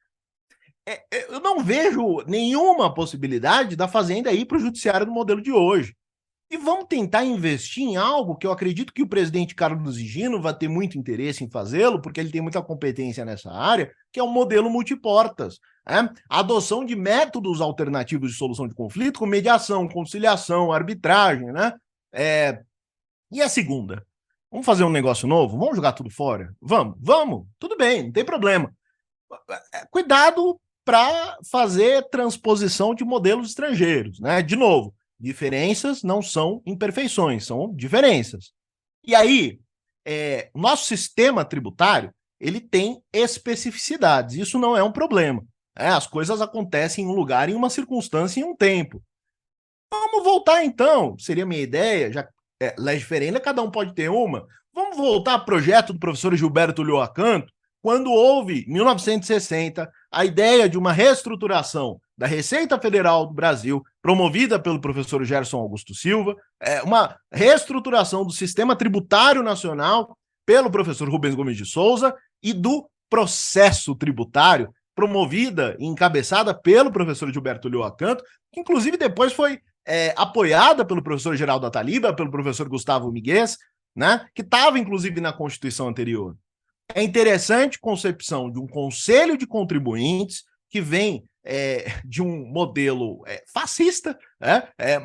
Eu não vejo nenhuma possibilidade da Fazenda ir para o judiciário no modelo de hoje. E vamos tentar investir em algo que eu acredito que o presidente Carlos Higino vai ter muito interesse em fazê-lo, porque ele tem muita competência nessa área, que é o modelo multiportas. A adoção de métodos alternativos de solução de conflito, como mediação, conciliação, arbitragem. Né? E a segunda? Vamos fazer um negócio novo? Vamos jogar tudo fora? Vamos, tudo bem, não tem problema. Cuidado para fazer transposição de modelos estrangeiros. Né? De novo, diferenças não são imperfeições, são diferenças. E aí, o nosso sistema tributário, ele tem especificidades, isso não é um problema. As coisas acontecem em um lugar, em uma circunstância, em um tempo. Vamos voltar então, seria a minha ideia, já lei diferente, cada um pode ter uma. Vamos voltar ao projeto do professor Gilberto Lhoacanto, quando houve, em 1960, a ideia de uma reestruturação da Receita Federal do Brasil, promovida pelo professor Gerson Augusto Silva, uma reestruturação do sistema tributário nacional pelo professor Rubens Gomes de Souza e do processo tributário, promovida e encabeçada pelo professor Gilberto Lhoacanto, que inclusive depois foi apoiada pelo professor Geraldo Ataliba, pelo professor Gustavo Miguez, né, que estava inclusive na Constituição anterior. É interessante a concepção de um conselho de contribuintes que vem de um modelo fascista,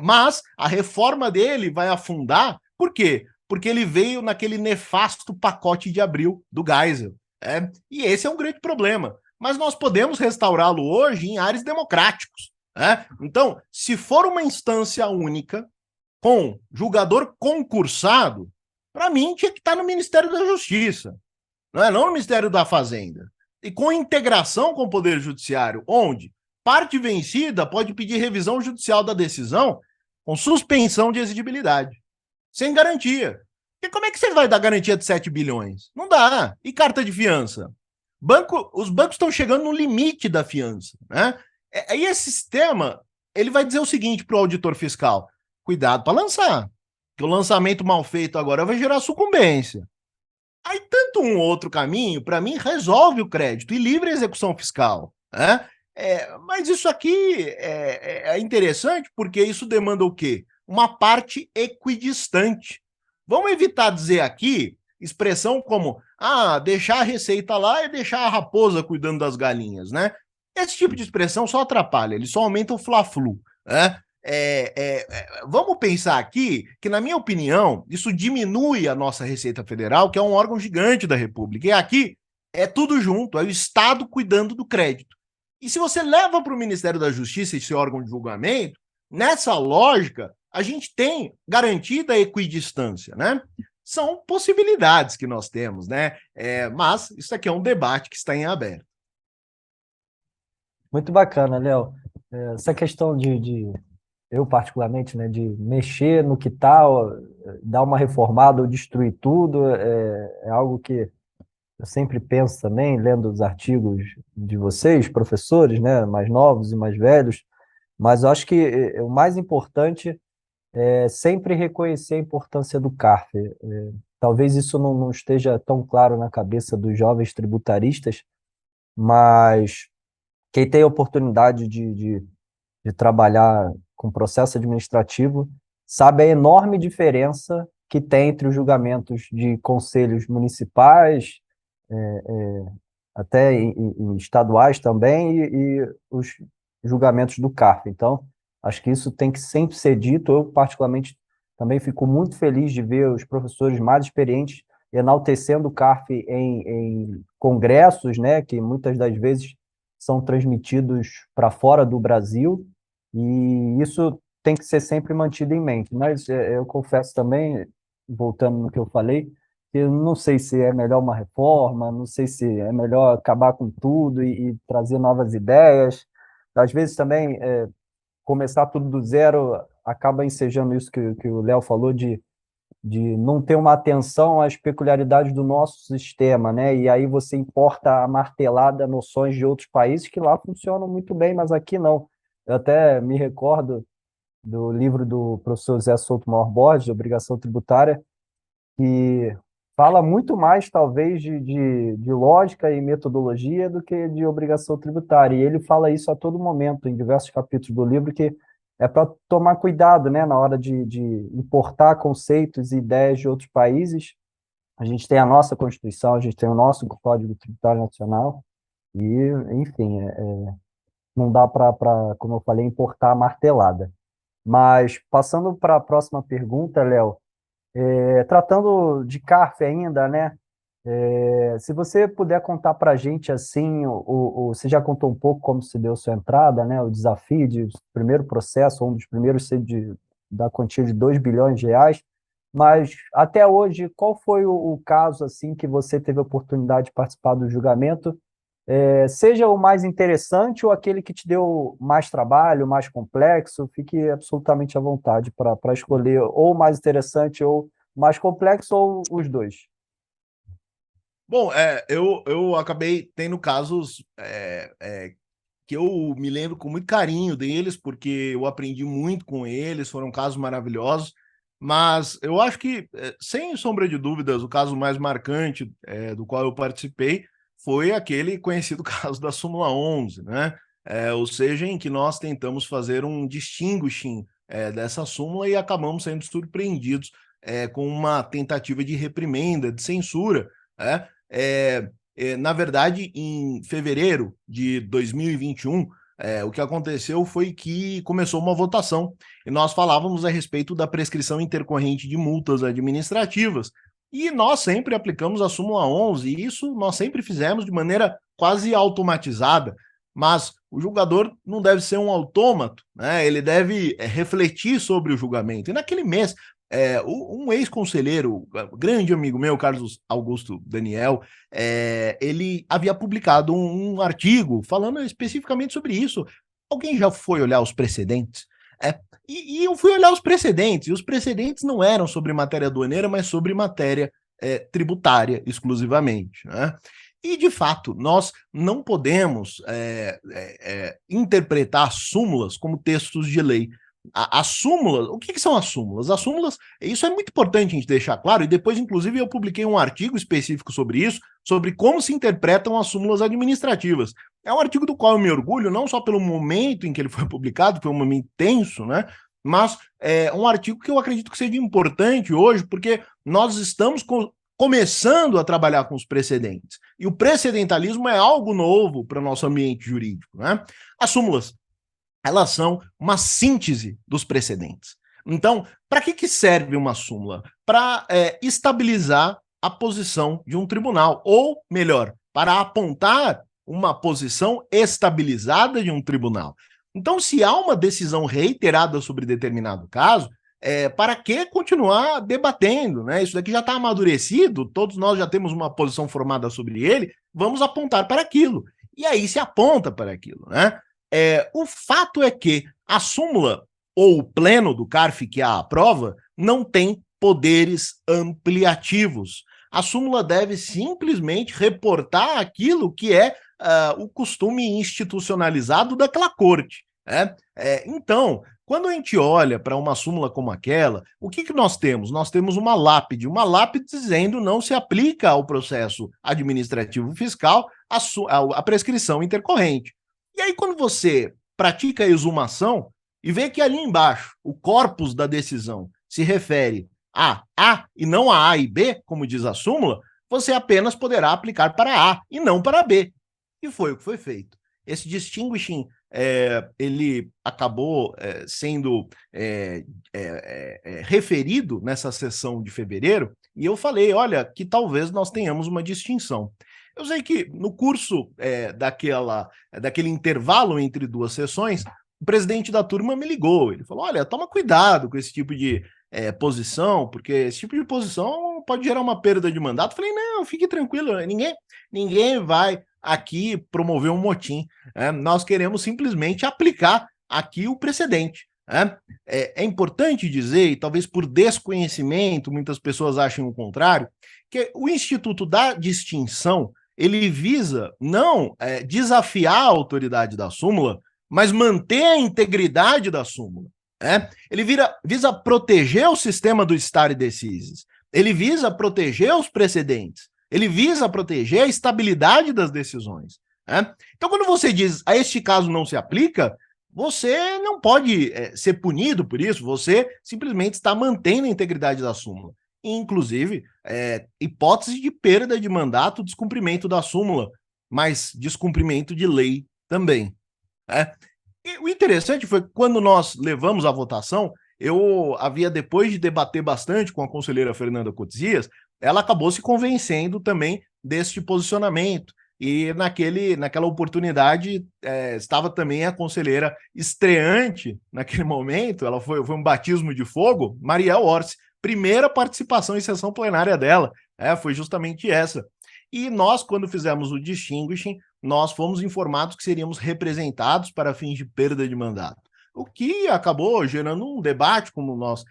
mas a reforma dele vai afundar. Por quê? Porque ele veio naquele nefasto pacote de abril do Geisel. E esse é um grande problema. Mas nós podemos restaurá-lo hoje em áreas democráticos. Então, se for uma instância única, com julgador concursado, para mim tinha que estar no Ministério da Justiça. Não no Ministério da Fazenda. E com integração com o Poder Judiciário, onde parte vencida pode pedir revisão judicial da decisão com suspensão de exigibilidade, sem garantia. E como é que você vai dar garantia de 7 bilhões? Não dá. E carta de fiança? Os bancos estão chegando no limite da fiança. Né? E esse sistema, ele vai dizer o seguinte para o auditor fiscal: cuidado para lançar, que o lançamento mal feito agora vai gerar sucumbência. Aí, tanto um ou outro caminho, para mim, resolve o crédito e livre a execução fiscal. Né? Mas isso aqui é interessante porque isso demanda o quê? Uma parte equidistante. Vamos evitar dizer aqui expressão como deixar a receita lá e deixar a raposa cuidando das galinhas. Né? Esse tipo de expressão só atrapalha, ele só aumenta o fla-flu. Né? Vamos pensar aqui que, na minha opinião, isso diminui a nossa Receita Federal, que é um órgão gigante da República. E aqui é tudo junto, é o Estado cuidando do crédito. E se você leva para o Ministério da Justiça esse órgão de julgamento, nessa lógica, a gente tem garantida a equidistância, né? São possibilidades que nós temos, né? Mas isso aqui é um debate que está em aberto. Muito bacana, Léo. Essa questão eu particularmente, né, de mexer no que está, dar uma reformada ou destruir tudo, é algo que eu sempre penso também, lendo os artigos de vocês, professores, né, mais novos e mais velhos, mas eu acho que o mais importante é sempre reconhecer a importância do CARF. Talvez isso não esteja tão claro na cabeça dos jovens tributaristas, mas quem tem a oportunidade de trabalhar com processo administrativo sabe a enorme diferença que tem entre os julgamentos de conselhos municipais, até em estaduais também, e os julgamentos do CARF. Então, acho que isso tem que sempre ser dito. Eu, particularmente, também fico muito feliz de ver os professores mais experientes enaltecendo o CARF em congressos, né, que muitas das vezes são transmitidos para fora do Brasil, e isso tem que ser sempre mantido em mente. Mas eu confesso também, voltando no que eu falei, Eu não sei se é melhor uma reforma, não sei se é melhor acabar com tudo e trazer novas ideias. Às vezes também começar tudo do zero acaba ensejando isso que o Léo falou de não ter uma atenção às peculiaridades do nosso sistema, né? E aí você importa a martelada noções de outros países que lá funcionam muito bem, mas aqui não. Eu até me recordo do livro do professor Zé Souto Maior Borges, de Obrigação Tributária, que fala muito mais, talvez, de lógica e metodologia do que de obrigação tributária. E ele fala isso a todo momento, em diversos capítulos do livro, que é para tomar cuidado, né, na hora de importar conceitos e ideias de outros países. A gente tem a nossa Constituição, a gente tem o nosso Código Tributário Nacional, e, enfim, não dá para, como eu falei, importar a martelada. Mas, passando para a próxima pergunta, Léo, tratando de CARF ainda, né? Se você puder contar para a gente assim, você já contou um pouco como se deu sua entrada, né? O desafio de primeiro processo, um dos primeiros ser da quantia de 2 bilhões de reais, mas até hoje, qual foi o caso assim que você teve a oportunidade de participar do julgamento? Seja o mais interessante ou aquele que te deu mais trabalho, mais complexo, fique absolutamente à vontade para escolher ou o mais interessante ou mais complexo ou os dois. Bom, eu acabei tendo casos que eu me lembro com muito carinho deles, porque eu aprendi muito com eles, foram casos maravilhosos, mas eu acho que, sem sombra de dúvidas, o caso mais marcante do qual eu participei foi aquele conhecido caso da súmula 11, né? Ou seja, em que nós tentamos fazer um distinguishing dessa súmula e acabamos sendo surpreendidos com uma tentativa de reprimenda, de censura, né? Na verdade, em fevereiro de 2021, o que aconteceu foi que começou uma votação e nós falávamos a respeito da prescrição intercorrente de multas administrativas. E nós sempre aplicamos a súmula 11, e isso nós sempre fizemos de maneira quase automatizada. Mas o julgador não deve ser um autômato, né? Ele deve refletir sobre o julgamento. E naquele mês, um ex-conselheiro, grande amigo meu, Carlos Augusto Daniel, ele havia publicado um artigo falando especificamente sobre isso. Alguém já foi olhar os precedentes? E eu fui olhar os precedentes, e os precedentes não eram sobre matéria aduaneira, mas sobre matéria tributária exclusivamente, né? E, de fato, nós não podemos interpretar súmulas como textos de lei. As súmulas, o que são as súmulas? As súmulas, isso é muito importante a gente deixar claro, e depois, inclusive, eu publiquei um artigo específico sobre isso, sobre como se interpretam as súmulas administrativas. É um artigo do qual eu me orgulho, não só pelo momento em que ele foi publicado, que foi um momento tenso, né? Mas é um artigo que eu acredito que seja importante hoje, porque nós estamos começando a trabalhar com os precedentes. E o precedentalismo é algo novo para o nosso ambiente jurídico, né? As súmulas, elas são uma síntese dos precedentes. Então, para que serve uma súmula? Para estabilizar a posição de um tribunal, ou melhor, para apontar uma posição estabilizada de um tribunal. Então, se há uma decisão reiterada sobre determinado caso, para que continuar debatendo, né? Isso daqui já está amadurecido, todos nós já temos uma posição formada sobre ele, vamos apontar para aquilo. E aí se aponta para aquilo, né? O fato é que a súmula ou o pleno do CARF que a aprova não tem poderes ampliativos. A súmula deve simplesmente reportar aquilo que é o costume institucionalizado daquela corte. Né? Então, quando a gente olha para uma súmula como aquela, o que nós temos? Nós temos uma lápide dizendo não se aplica ao processo administrativo fiscal a prescrição intercorrente. E aí, quando você pratica a exumação e vê que ali embaixo o corpus da decisão se refere a A e não a A e B, como diz a súmula, você apenas poderá aplicar para A e não para B. E foi o que foi feito. Esse distinguishing, ele acabou sendo referido nessa sessão de fevereiro, e eu falei, olha, que talvez nós tenhamos uma distinção. Eu sei que no curso daquele intervalo entre duas sessões, o presidente da turma me ligou. Ele falou, olha, toma cuidado com esse tipo de posição, porque esse tipo de posição pode gerar uma perda de mandato. Falei, não, fique tranquilo, ninguém vai aqui promover um motim. Nós queremos simplesmente aplicar aqui o precedente. É importante dizer, e talvez por desconhecimento, muitas pessoas achem o contrário, que o Instituto da Distinção, ele visa não desafiar a autoridade da súmula, mas manter a integridade da súmula. Ele visa proteger o sistema do stare decisis, ele visa proteger os precedentes, ele visa proteger a estabilidade das decisões. Então, quando você diz, a este caso não se aplica, você não pode ser punido por isso, você simplesmente está mantendo a integridade da súmula. Inclusive, hipótese de perda de mandato, descumprimento da súmula, mas descumprimento de lei também. E o interessante foi que quando nós levamos a votação, eu havia, depois de debater bastante com a conselheira Fernanda Cotizias, ela acabou se convencendo também deste posicionamento. E naquela oportunidade estava também a conselheira estreante naquele momento, ela foi um batismo de fogo, Mariel Orsi, primeira participação em sessão plenária dela, foi justamente essa. E nós, quando fizemos o distinguishing, nós fomos informados que seríamos representados para fins de perda de mandato, o que acabou gerando um debate, como nós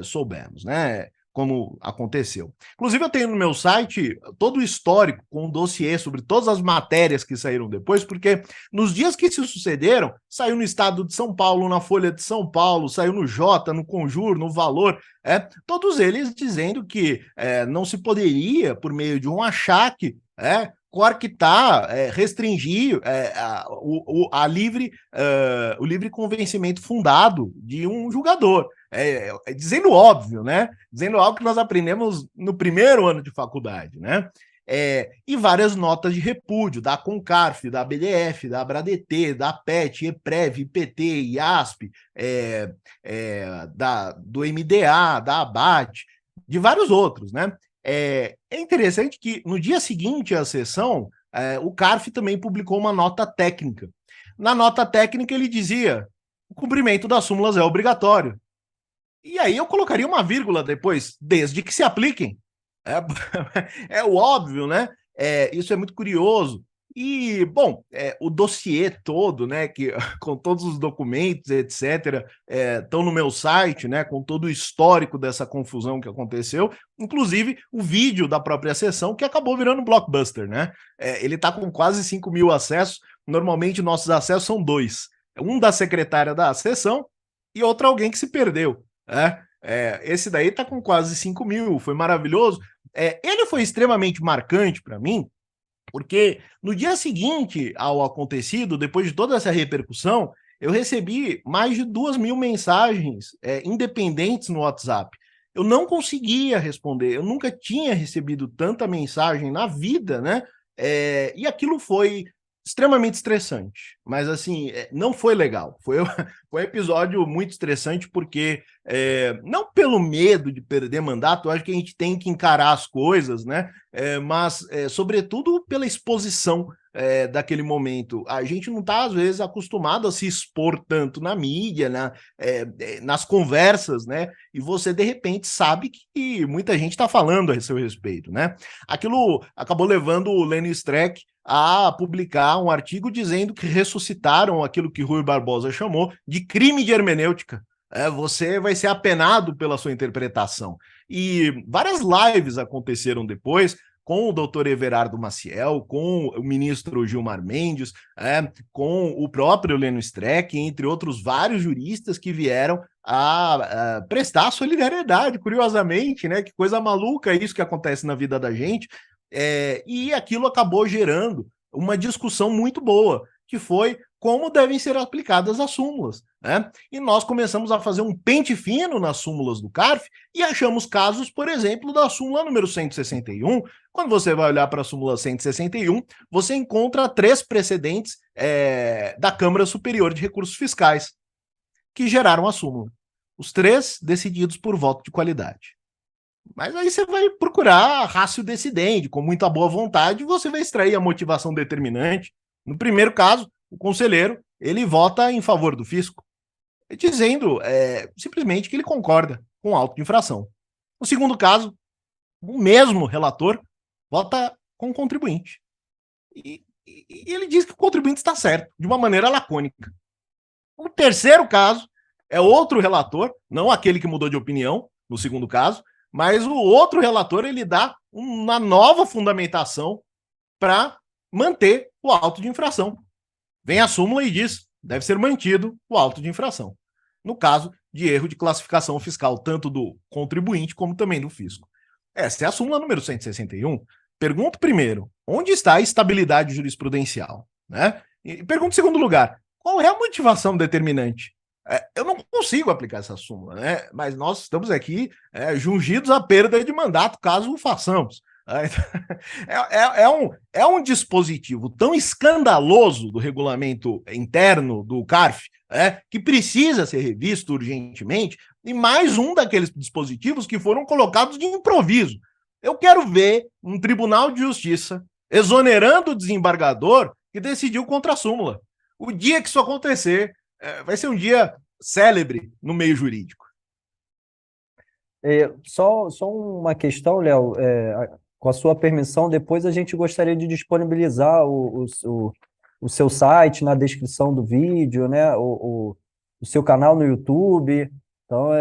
soubemos, né? Como aconteceu. Inclusive, eu tenho no meu site todo o histórico com um dossiê sobre todas as matérias que saíram depois, porque nos dias que se sucederam, saiu no Estado de São Paulo, na Folha de São Paulo, saiu no Jota, no Conjur, no Valor, todos eles dizendo que não se poderia, por meio de um achaque, coartar, restringir o livre convencimento fundado de um julgador. Dizendo óbvio, né? Dizendo algo que nós aprendemos no primeiro ano de faculdade, né? E várias notas de repúdio da Concarf, da BDF, da Abradt, da PET, EPREV, IPT, IASP, do MDA, da ABAT, de vários outros, né? É interessante que no dia seguinte à sessão, o CARF também publicou uma nota técnica. Na nota técnica ele dizia: o cumprimento das súmulas é obrigatório. E aí eu colocaria uma vírgula depois, desde que se apliquem. É o óbvio, né? Isso é muito curioso. E, bom, o dossiê todo, né, com todos os documentos, etc., estão no meu site, né, com todo o histórico dessa confusão que aconteceu, inclusive o vídeo da própria sessão, que acabou virando um blockbuster, né? Ele está com quase 5 mil acessos. Normalmente nossos acessos são 2. Um da secretária da sessão e outro alguém que se perdeu. Esse daí está com quase 5 mil, foi maravilhoso. Ele foi extremamente marcante para mim, porque no dia seguinte ao acontecido, depois de toda essa repercussão, eu recebi mais de 2.000 mensagens independentes no WhatsApp. Eu não conseguia responder, eu nunca tinha recebido tanta mensagem na vida, né? E aquilo foi extremamente estressante, mas assim, não foi legal. Foi um episódio muito estressante porque, não pelo medo de perder mandato, eu acho que a gente tem que encarar as coisas, né? Mas, sobretudo, pela exposição daquele momento. A gente não está, às vezes, acostumado a se expor tanto na mídia, nas conversas, né? E você, de repente, sabe que muita gente está falando a seu respeito, né? Aquilo acabou levando o Lênio Streck a publicar um artigo dizendo que ressuscitaram aquilo que Rui Barbosa chamou de crime de hermenêutica. Você vai ser apenado pela sua interpretação. E várias lives aconteceram depois, com o doutor Everardo Maciel, com o ministro Gilmar Mendes, com o próprio Lênio Streck, entre outros vários juristas que vieram a prestar solidariedade, curiosamente, né? Que coisa maluca isso que acontece na vida da gente. E aquilo acabou gerando uma discussão muito boa, que foi como devem ser aplicadas as súmulas, né? E nós começamos a fazer um pente fino nas súmulas do CARF e achamos casos, por exemplo, da súmula número 161. Quando você vai olhar para a súmula 161, você encontra 3 precedentes da Câmara Superior de Recursos Fiscais que geraram a súmula. Os 3 decididos por voto de qualidade. Mas aí você vai procurar ratio decidente, com muita boa vontade, você vai extrair a motivação determinante. No primeiro caso, o conselheiro, ele vota em favor do fisco. dizendo simplesmente que ele concorda com o auto de infração. No segundo caso, o mesmo relator vota com o contribuinte. E ele diz que o contribuinte está certo, de uma maneira lacônica. O terceiro caso é outro relator, não aquele que mudou de opinião, no segundo caso, mas o outro relator ele dá uma nova fundamentação para manter o auto de infração. Vem a súmula e diz, deve ser mantido o auto de infração. No caso de erro de classificação fiscal, tanto do contribuinte como também do fisco. Essa é a súmula número 161. Pergunto primeiro, onde está a estabilidade jurisprudencial? Né? E pergunto em segundo lugar, qual é a motivação determinante? Eu não consigo aplicar essa súmula, né? Mas nós estamos aqui jungidos à perda de mandato, caso o façamos. É um dispositivo tão escandaloso do regulamento interno do CARF, que precisa ser revisto urgentemente, e mais um daqueles dispositivos que foram colocados de improviso. Eu quero ver um tribunal de justiça exonerando o desembargador que decidiu contra a súmula. O dia que isso acontecer, vai ser um dia célebre no meio jurídico. Só uma questão, Léo, com a sua permissão, depois a gente gostaria de disponibilizar o seu site na descrição do vídeo, né? O seu canal no YouTube. Então,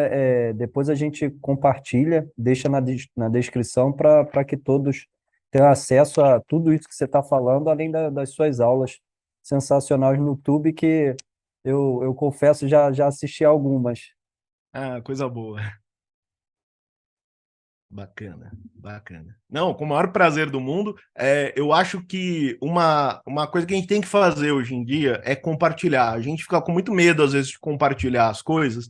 depois a gente compartilha, deixa na descrição para que todos tenham acesso a tudo isso que você está falando, além das suas aulas sensacionais no YouTube, que eu confesso, já assisti algumas. Ah, coisa boa. Bacana, bacana. Não, com o maior prazer do mundo, eu acho que uma coisa que a gente tem que fazer hoje em dia é compartilhar. A gente fica com muito medo, às vezes, de compartilhar as coisas,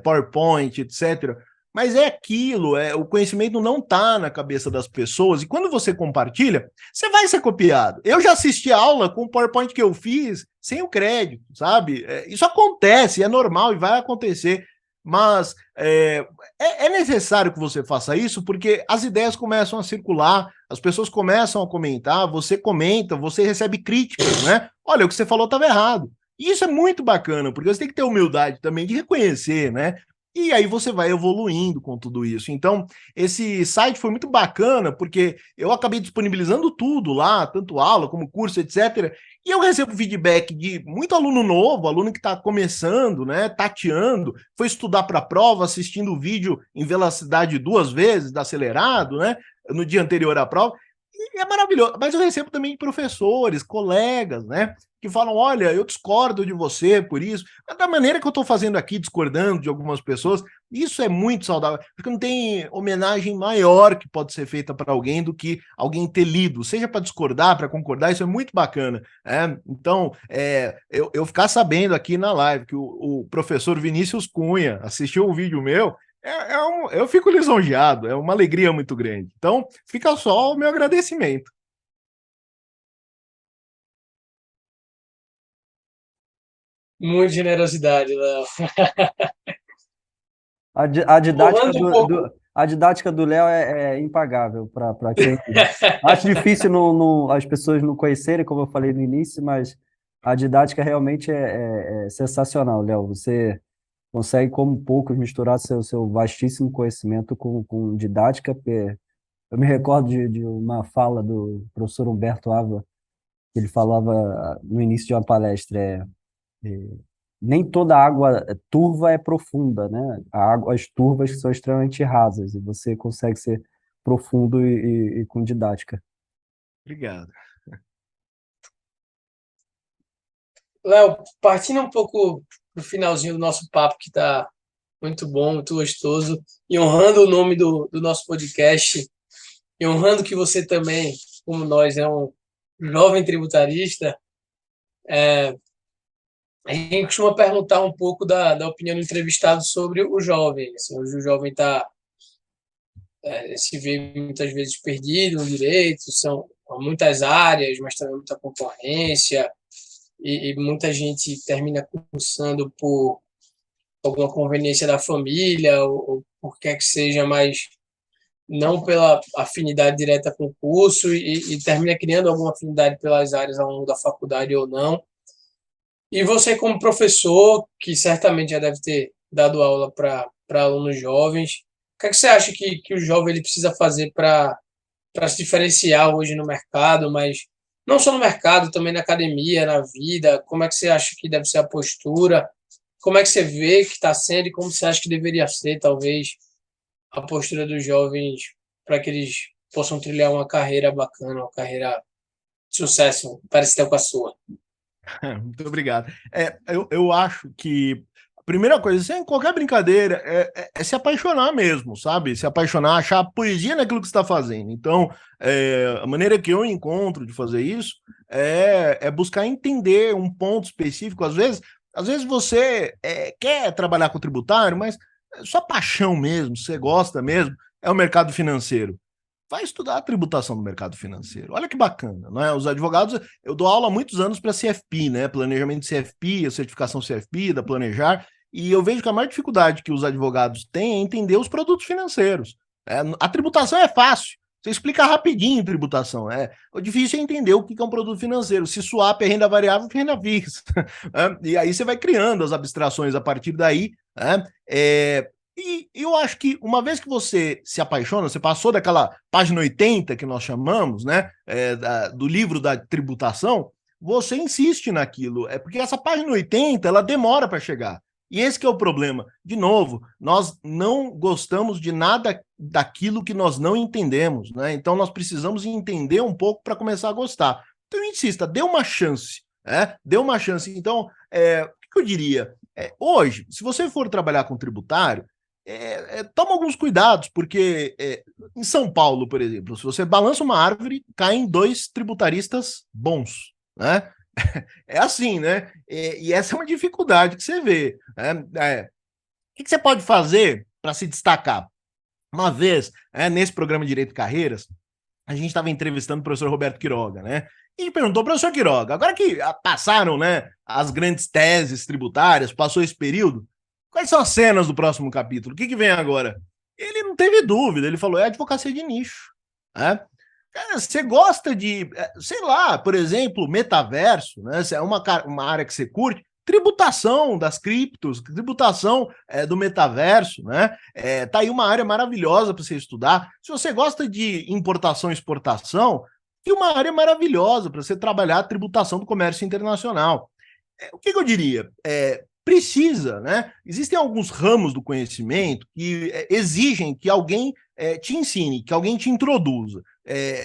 PowerPoint, etc. Mas é aquilo, o conhecimento não está na cabeça das pessoas, e quando você compartilha, você vai ser copiado. Eu já assisti a aula com o PowerPoint que eu fiz, sem o crédito, sabe? Isso acontece, é normal e vai acontecer. Mas é necessário que você faça isso porque as ideias começam a circular, as pessoas começam a comentar, você comenta, você recebe críticas, né? Olha, o que você falou estava errado. E isso é muito bacana, porque você tem que ter humildade também de reconhecer, né? E aí você vai evoluindo com tudo isso. Então, esse site foi muito bacana, porque eu acabei disponibilizando tudo lá, tanto aula como curso, etc. E eu recebo feedback de muito aluno novo, aluno que está começando, né, tateando, foi estudar para a prova, assistindo o vídeo em velocidade 2 vezes, acelerado, né, no dia anterior à prova. E é maravilhoso. Mas eu recebo também de professores, colegas, né, que falam, olha, eu discordo de você por isso. Mas da maneira que eu estou fazendo aqui, discordando de algumas pessoas, isso é muito saudável, porque não tem homenagem maior que pode ser feita para alguém do que alguém ter lido, seja para discordar, para concordar, isso é muito bacana. Então, eu ficar sabendo aqui na live que o professor Vinícius Cunha assistiu um vídeo meu, eu fico lisonjeado, é uma alegria muito grande. Então, fica só o meu agradecimento. Muita generosidade, Léo. A didática Honrando um pouco. a didática do Léo é impagável para quem. Acho difícil as pessoas não conhecerem, como eu falei no início, mas a didática realmente é sensacional, Léo. Você consegue, como poucos, misturar seu vastíssimo conhecimento com didática. Eu me recordo de uma fala do professor Humberto Ava, que ele falava no início de uma palestra. Nem toda água turva é profunda, né? As turvas são extremamente rasas e você consegue ser profundo e com didática. Obrigado. Léo, partindo um pouco do finalzinho do nosso papo, que está muito bom, muito gostoso, e honrando o nome do nosso podcast, e honrando que você também, como nós, é um jovem tributarista, a gente costuma perguntar um pouco da opinião do entrevistado sobre o jovem. Assim, hoje o jovem se vê muitas vezes perdido no direito, são muitas áreas, mas também muita concorrência, e muita gente termina cursando por alguma conveniência da família, ou por quer que seja, mas não pela afinidade direta com o curso, e termina criando alguma afinidade pelas áreas ao longo da faculdade ou não. E você, como professor, que certamente já deve ter dado aula para alunos jovens, o que é que você acha que o jovem ele precisa fazer para se diferenciar hoje no mercado, mas não só no mercado, também na academia, na vida? Como é que você acha que deve ser a postura? Como é que você vê que está sendo e como você acha que deveria ser, talvez, a postura dos jovens para que eles possam trilhar uma carreira bacana, uma carreira de sucesso, parecida com a sua? Muito obrigado. Eu acho que a primeira coisa, sem qualquer brincadeira, é se apaixonar mesmo, sabe? Se apaixonar, achar poesia naquilo que você está fazendo. Então, a maneira que eu encontro de fazer isso é buscar entender um ponto específico. Às vezes você quer trabalhar com tributário, mas sua paixão mesmo, você gosta mesmo, é o mercado financeiro. Vai estudar a tributação do mercado financeiro. Olha que bacana, não é? Os advogados, eu dou aula há muitos anos para CFP, né? Planejamento de CFP, a certificação CFP, da Planejar, e eu vejo que a maior dificuldade que os advogados têm é entender os produtos financeiros. A tributação é fácil. Você explica rapidinho tributação. O difícil é entender o que é um produto financeiro. Se swap é renda variável, renda fixa. E aí você vai criando as abstrações a partir daí. E eu acho que uma vez que você se apaixona, você passou daquela página 80 que nós chamamos, né, do livro da tributação, você insiste naquilo. É porque essa página 80, ela demora para chegar. E esse que é o problema. De novo, nós não gostamos de nada daquilo que nós não entendemos, né? Então nós precisamos entender um pouco para começar a gostar. Então insista, dê uma chance, dê uma chance. Então, o que eu diria? Hoje, se você for trabalhar com tributário, toma alguns cuidados, porque em São Paulo, por exemplo, se você balança uma árvore, caem 2 tributaristas bons, né? É assim, né? E essa é uma dificuldade que você vê. O que você pode fazer para se destacar? Uma vez, nesse programa Direito e Carreiras, a gente estava entrevistando o professor Roberto Quiroga, né? E perguntou, professor Quiroga, agora que passaram, né, as grandes teses tributárias, passou esse período, quais são as cenas do próximo capítulo? O que vem agora? Ele não teve dúvida, ele falou, é advocacia de nicho. Cara, você gosta de, sei lá, por exemplo, metaverso, né? Se é uma área que você curte, tributação das criptos, tributação do metaverso, né? Tá aí uma área maravilhosa para você estudar. Se você gosta de importação e exportação, tem uma área maravilhosa para você trabalhar a tributação do comércio internacional. O que eu diria? Precisa, né? Existem alguns ramos do conhecimento que exigem que alguém te ensine, que alguém te introduza,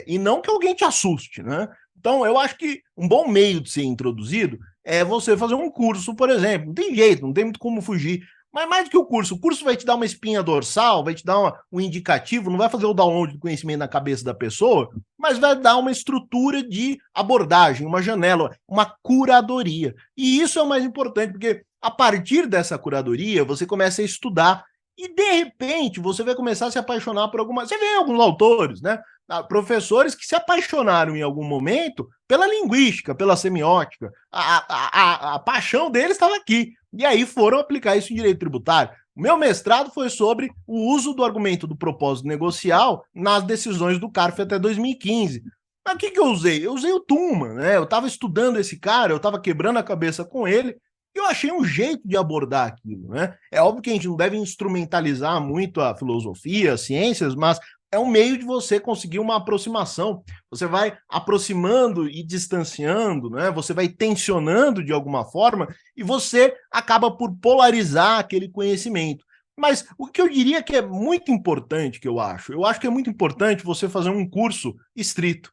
e não que alguém te assuste, né? Então, eu acho que um bom meio de ser introduzido é você fazer um curso, por exemplo. Não tem jeito, não tem muito como fugir. Mas mais do que o curso vai te dar uma espinha dorsal, vai te dar um indicativo, não vai fazer o download do conhecimento na cabeça da pessoa, mas vai dar uma estrutura de abordagem, uma janela, uma curadoria. E isso é o mais importante, porque a partir dessa curadoria, você começa a estudar e, de repente, você vai começar a se apaixonar por alguma... Você vê alguns autores, né? Professores que se apaixonaram em algum momento pela linguística, pela semiótica. A paixão deles estava aqui. E aí foram aplicar isso em direito tributário. O meu mestrado foi sobre o uso do argumento do propósito negocial nas decisões do CARF até 2015. Mas o que eu usei? Eu usei o Tuma, né? Eu estava estudando esse cara, eu estava quebrando a cabeça com ele, e eu achei um jeito de abordar aquilo, né? É óbvio que a gente não deve instrumentalizar muito a filosofia, as ciências, mas é um meio de você conseguir uma aproximação. Você vai aproximando e distanciando, né? Você vai tensionando de alguma forma e você acaba por polarizar aquele conhecimento. Mas o que eu diria que é muito importante, eu acho que é muito importante você fazer um curso estrito,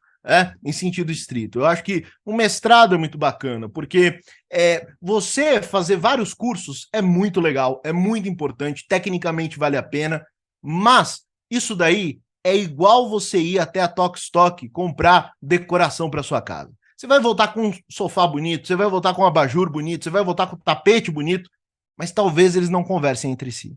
em sentido estrito. Eu acho que um mestrado é muito bacana, porque você fazer vários cursos é muito legal, é muito importante, tecnicamente vale a pena, mas isso daí é igual você ir até a Tok Stock comprar decoração para sua casa. Você vai voltar com um sofá bonito, você vai voltar com um abajur bonito, você vai voltar com um tapete bonito, mas talvez eles não conversem entre si.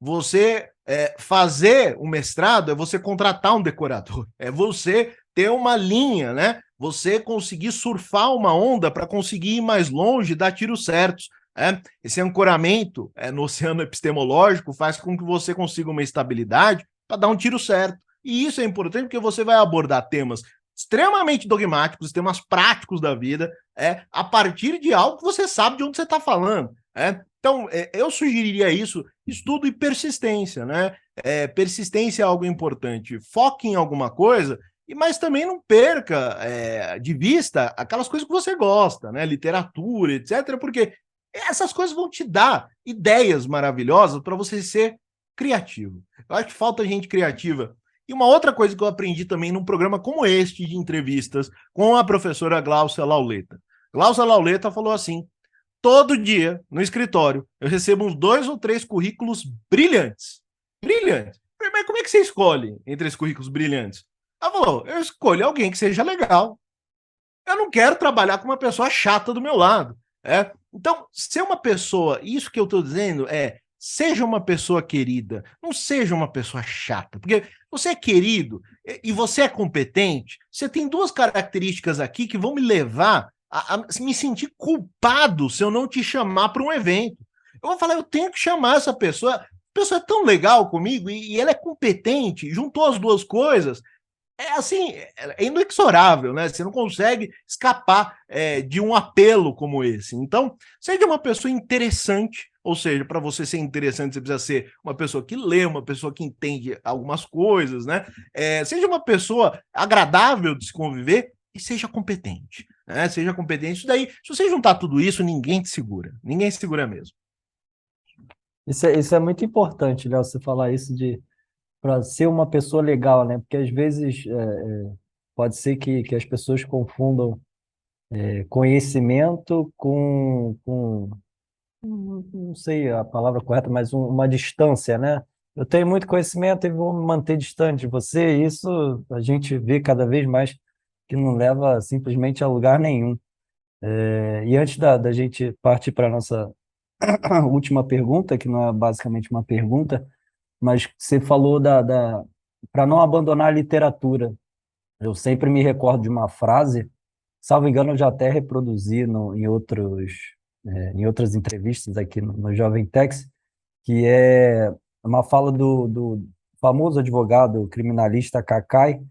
Você fazer um mestrado é você contratar um decorador, é você ter uma linha, né? Você conseguir surfar uma onda para conseguir ir mais longe, dar tiros certos. Esse ancoramento no oceano epistemológico faz com que você consiga uma estabilidade para dar um tiro certo. E isso é importante porque você vai abordar temas extremamente dogmáticos, sistemas práticos da vida, a partir de algo que você sabe de onde você está falando. Então, eu sugeriria isso, estudo e persistência, né? Persistência é algo importante. Foque em alguma coisa, mas também não perca de vista aquelas coisas que você gosta, né? Literatura, etc., porque essas coisas vão te dar ideias maravilhosas para você ser criativo. Eu acho que falta gente criativa. E uma outra coisa que eu aprendi também num programa como este de entrevistas com a professora Gláucia Lauleta. Gláucia Lauleta falou assim: todo dia no escritório eu recebo uns 2 ou 3 currículos brilhantes. Brilhantes. Mas como é que você escolhe entre esses currículos brilhantes? Ela falou: eu escolho alguém que seja legal. Eu não quero trabalhar com uma pessoa chata do meu lado. Então, ser uma pessoa, isso que eu estou dizendo seja uma pessoa querida, não seja uma pessoa chata, porque você é querido e você é competente, você tem 2 características aqui que vão me levar a me sentir culpado se eu não te chamar para um evento. Eu vou falar, eu tenho que chamar essa pessoa, a pessoa é tão legal comigo e ela é competente, juntou as 2 coisas, assim, é inexorável, né? Você não consegue escapar de um apelo como esse. Então, seja uma pessoa interessante, ou seja, para você ser interessante, você precisa ser uma pessoa que lê, uma pessoa que entende algumas coisas, né? Seja uma pessoa agradável de se conviver e seja competente, né? Seja competente. Isso daí, se você juntar tudo isso, ninguém te segura. Ninguém se segura mesmo. Isso é muito importante, Léo, você falar isso para ser uma pessoa legal, né? Porque às vezes pode ser que as pessoas confundam conhecimento com não sei a palavra correta, mas uma distância, né? Eu tenho muito conhecimento e vou me manter distante de você, e isso a gente vê cada vez mais que não leva simplesmente a lugar nenhum. E antes da gente partir para a nossa última pergunta, que não é basicamente uma pergunta, mas você falou para não abandonar a literatura. Eu sempre me recordo de uma frase, salvo engano, eu já até reproduzi em outras entrevistas aqui no Jovem Tex, que é uma fala do famoso advogado criminalista Kakai,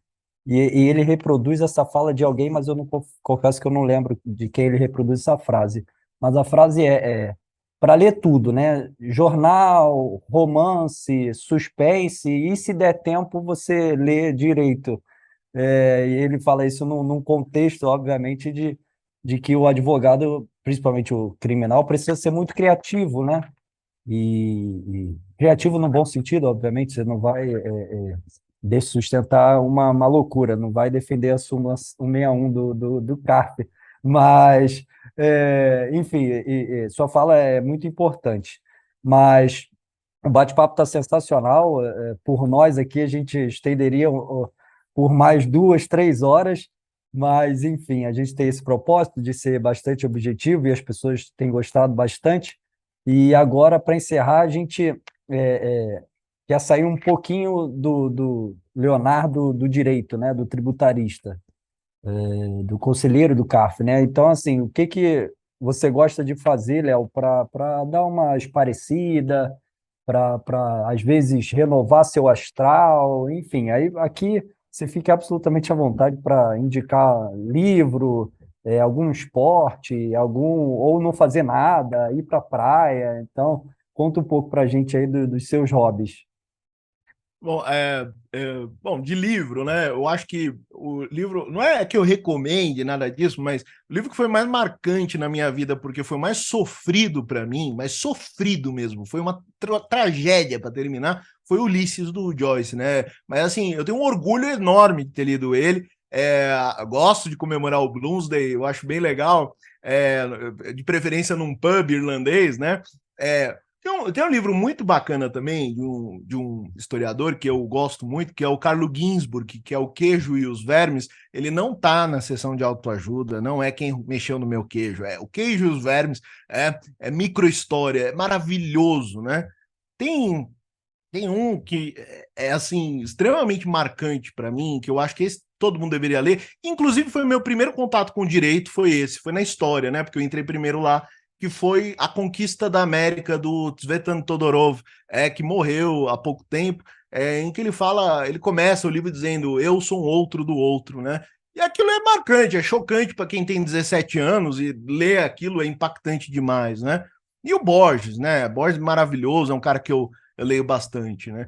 e ele reproduz essa fala de alguém, mas eu não confesso que eu não lembro de quem ele reproduz essa frase. Mas a frase para ler tudo, né? Jornal, romance, suspense, e se der tempo você lê direito. E ele fala isso num contexto, obviamente, de que o advogado, principalmente o criminal, precisa ser muito criativo, né? E criativo no bom sentido, obviamente, você não vai sustentar uma loucura, não vai defender a súmula 161 do CARF, mas, enfim, sua fala é muito importante, mas o bate-papo está sensacional, por nós aqui a gente estenderia por mais 2, 3 horas, mas, enfim, a gente tem esse propósito de ser bastante objetivo e as pessoas têm gostado bastante. E agora, para encerrar, a gente quer sair um pouquinho do Leonardo do direito, né, do tributarista, do conselheiro do CARF, né? Então, assim, o que você gosta de fazer, Léo, para dar uma esparecida, para às vezes renovar seu astral, enfim, aí aqui você fica absolutamente à vontade para indicar livro, algum esporte, ou não fazer nada, ir para a praia. Então, conta um pouco para a gente aí dos seus hobbies. Bom, bom, de livro, né? Eu acho que o livro, não é que eu recomende nada disso, mas o livro que foi mais marcante na minha vida, porque foi mais sofrido para mim, mais sofrido mesmo, foi uma tragédia para terminar, foi Ulisses do Joyce, né? Mas assim, eu tenho um orgulho enorme de ter lido ele. Gosto de comemorar o Bloomsday, eu acho bem legal, de preferência num pub irlandês, né? Tem um livro muito bacana também de um historiador que eu gosto muito, que é o Carlo Ginzburg, que é O Queijo e os Vermes. Ele não está na seção de autoajuda, não é quem mexeu no meu queijo, é O Queijo e os Vermes, é micro-história, é maravilhoso, né? Tem um que assim, extremamente marcante para mim, que eu acho que todo mundo deveria ler. Inclusive, foi o meu primeiro contato com o direito, foi na história, né? Porque eu entrei primeiro lá, que foi A Conquista da América, do Tzvetan Todorov, que morreu há pouco tempo, em que ele começa o livro dizendo: eu sou um outro do outro, né? E aquilo é marcante, é chocante para quem tem 17 anos e ler aquilo é impactante demais, né? E o Borges, né? Borges maravilhoso, é um cara que eu leio bastante, né?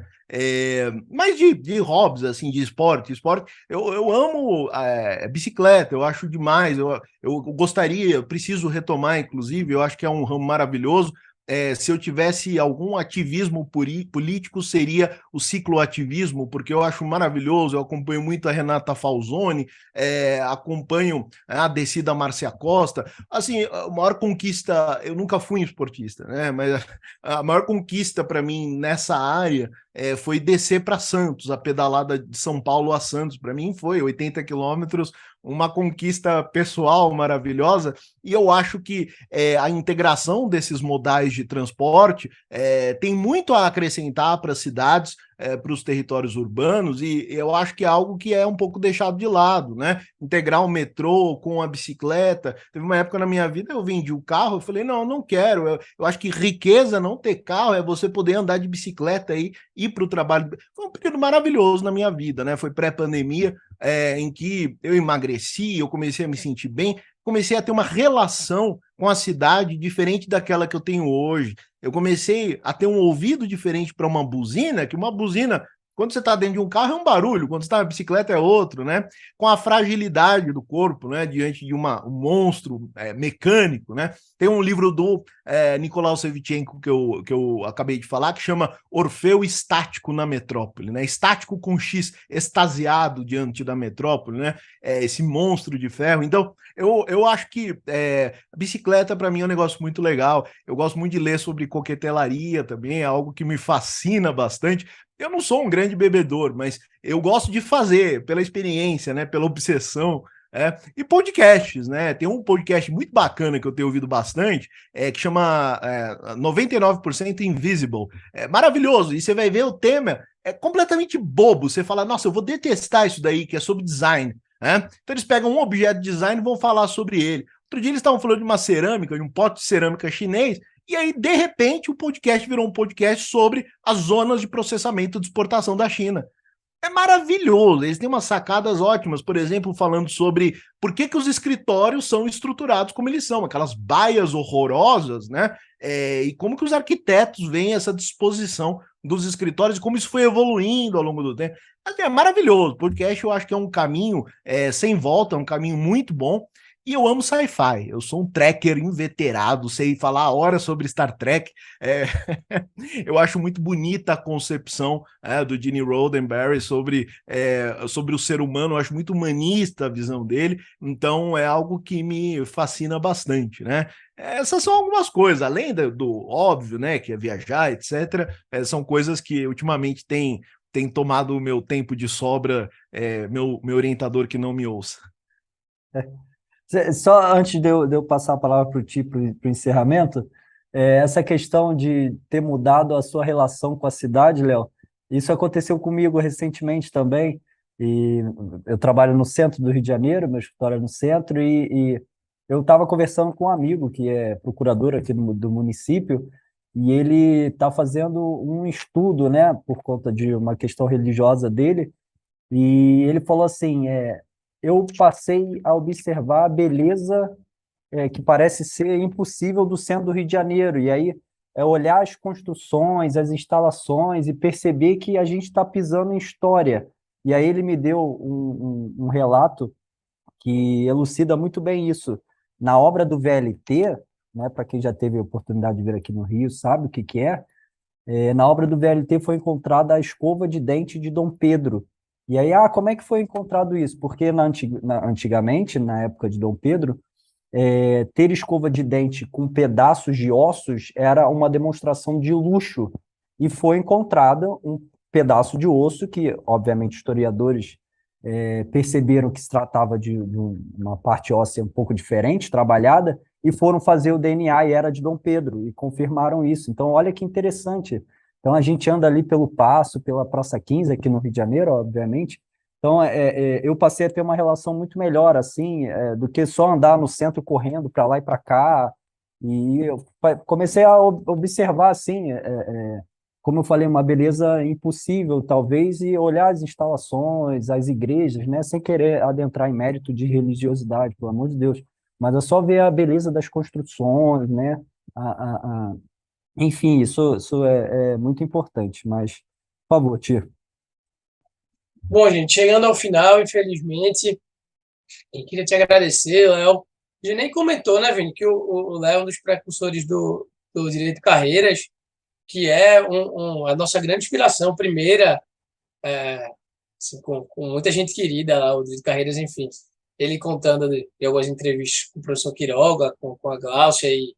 Mas de hobbies, assim, de esporte, eu amo bicicleta, eu acho demais, eu gostaria, eu preciso retomar, inclusive, eu acho que é um ramo maravilhoso. Se eu tivesse algum ativismo político, seria o cicloativismo, porque eu acho maravilhoso, eu acompanho muito a Renata Falzoni, acompanho a descida Márcia Costa. Assim, a maior conquista, eu nunca fui esportista, né? Mas a maior conquista para mim nessa área foi descer para Santos, a pedalada de São Paulo a Santos. Para mim foi 80 quilômetros, uma conquista pessoal maravilhosa. E eu acho que a integração desses modais de transporte tem muito a acrescentar para as cidades, para os territórios urbanos, e eu acho que é algo que é um pouco deixado de lado, né? Integrar o metrô com a bicicleta. Teve uma época na minha vida eu vendi o carro, eu falei, não, eu não quero. Eu acho que riqueza não ter carro é você poder andar de bicicleta aí, ir para o trabalho. Foi um período maravilhoso na minha vida, né? Foi pré-pandemia, em que eu emagreci, eu comecei a me sentir bem, comecei a ter uma relação com a cidade diferente daquela que eu tenho hoje. Eu comecei a ter um ouvido diferente para uma buzina, que uma buzina, quando você está dentro de um carro, é um barulho, quando você está na bicicleta é outro, né? Com a fragilidade do corpo, né? Diante de um monstro mecânico, né? Tem um livro do Nicolau Shevchenko que eu acabei de falar, que chama Orfeu Estático na Metrópole, né? Estático com X, extasiado diante da metrópole, né? Esse monstro de ferro. Então, eu acho que a bicicleta, para mim, é um negócio muito legal. Eu gosto muito de ler sobre coquetelaria também, é algo que me fascina bastante. Eu não sou um grande bebedor, mas eu gosto de fazer, pela experiência, né? Pela obsessão. E podcasts, né? Tem um podcast muito bacana que eu tenho ouvido bastante, que chama 99% Invisible. É maravilhoso. E você vai ver o tema é completamente bobo. Você fala, nossa, eu vou detestar isso daí, que é sobre design. Né? Então eles pegam um objeto de design e vão falar sobre ele. Outro dia eles estavam falando de uma cerâmica, de um pote de cerâmica chinês, e aí, de repente, o podcast virou um podcast sobre as zonas de processamento de exportação da China. É maravilhoso, eles têm umas sacadas ótimas, por exemplo, falando sobre por que os escritórios são estruturados como eles são, aquelas baias horrorosas, né? E como que os arquitetos veem essa disposição dos escritórios e como isso foi evoluindo ao longo do tempo. É maravilhoso, o podcast eu acho que é um caminho sem volta, é um caminho muito bom. E eu amo sci-fi, eu sou um trekker inveterado, sei falar horas sobre Star Trek. É... eu acho muito bonita a concepção do Gene Roddenberry sobre o ser humano, eu acho muito humanista a visão dele, então é algo que me fascina bastante, né? Essas são algumas coisas, além do óbvio, né, que é viajar, etc. São coisas que ultimamente tem tomado o meu tempo de sobra, meu orientador que não me ouça. Só antes de eu passar a palavra para o Ti, para o encerramento, essa questão de ter mudado a sua relação com a cidade, Léo, isso aconteceu comigo recentemente também, e eu trabalho no centro do Rio de Janeiro, meu escritório é no centro, e eu estava conversando com um amigo que é procurador aqui do município, e ele está fazendo um estudo, né, por conta de uma questão religiosa dele, e ele falou assim, eu passei a observar a beleza que parece ser impossível do centro do Rio de Janeiro. E aí olhar as construções, as instalações e perceber que a gente está pisando em história. E aí ele me deu um relato que elucida muito bem isso. Na obra do VLT, né, para quem já teve a oportunidade de vir aqui no Rio, sabe o que que é? Na obra do VLT foi encontrada a escova de dente de Dom Pedro. E aí, como é que foi encontrado isso? Porque antigamente, na época de Dom Pedro, ter escova de dente com pedaços de ossos era uma demonstração de luxo. E foi encontrada um pedaço de osso que, obviamente, historiadores perceberam que se tratava de uma parte óssea um pouco diferente, trabalhada, e foram fazer o DNA e era de Dom Pedro, e confirmaram isso. Então, olha que interessante. Então, a gente anda ali pelo Paço, pela Praça 15, aqui no Rio de Janeiro, obviamente. Então, eu passei a ter uma relação muito melhor, assim, do que só andar no centro correndo para lá e para cá. E eu comecei a observar, assim, como eu falei, uma beleza impossível, talvez, e olhar as instalações, as igrejas, né, sem querer adentrar em mérito de religiosidade, pelo amor de Deus, mas é só ver a beleza das construções, né, enfim, isso é muito importante, mas, por favor, Tia. Bom, gente, chegando ao final, infelizmente, eu queria te agradecer, Léo. A gente nem comentou, né, Vini, que o Léo é um dos precursores do Direito de Carreiras, que é a nossa grande inspiração, primeira, assim, com muita gente querida lá, o Direito de Carreiras, enfim. Ele contando de algumas entrevistas com o professor Quiroga, com a Gláucia, e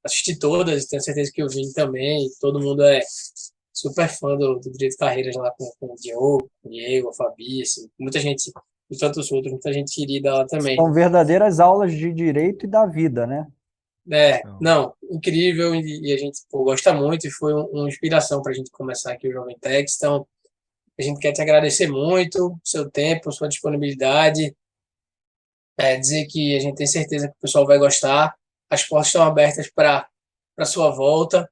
assisti todas, tenho certeza que o Vini também, todo mundo é super fã do Direito de Carreiras lá com o Diogo, com o Diego, a Fabi, assim, muita gente, e tantos outros, muita gente querida lá também. São verdadeiras aulas de direito e da vida, né? Não, incrível, e a gente gosta muito, e foi uma inspiração para a gente começar aqui o Jovem Tex. Então, a gente quer te agradecer muito, seu tempo, sua disponibilidade, dizer que a gente tem certeza que o pessoal vai gostar, as portas estão abertas para a sua volta.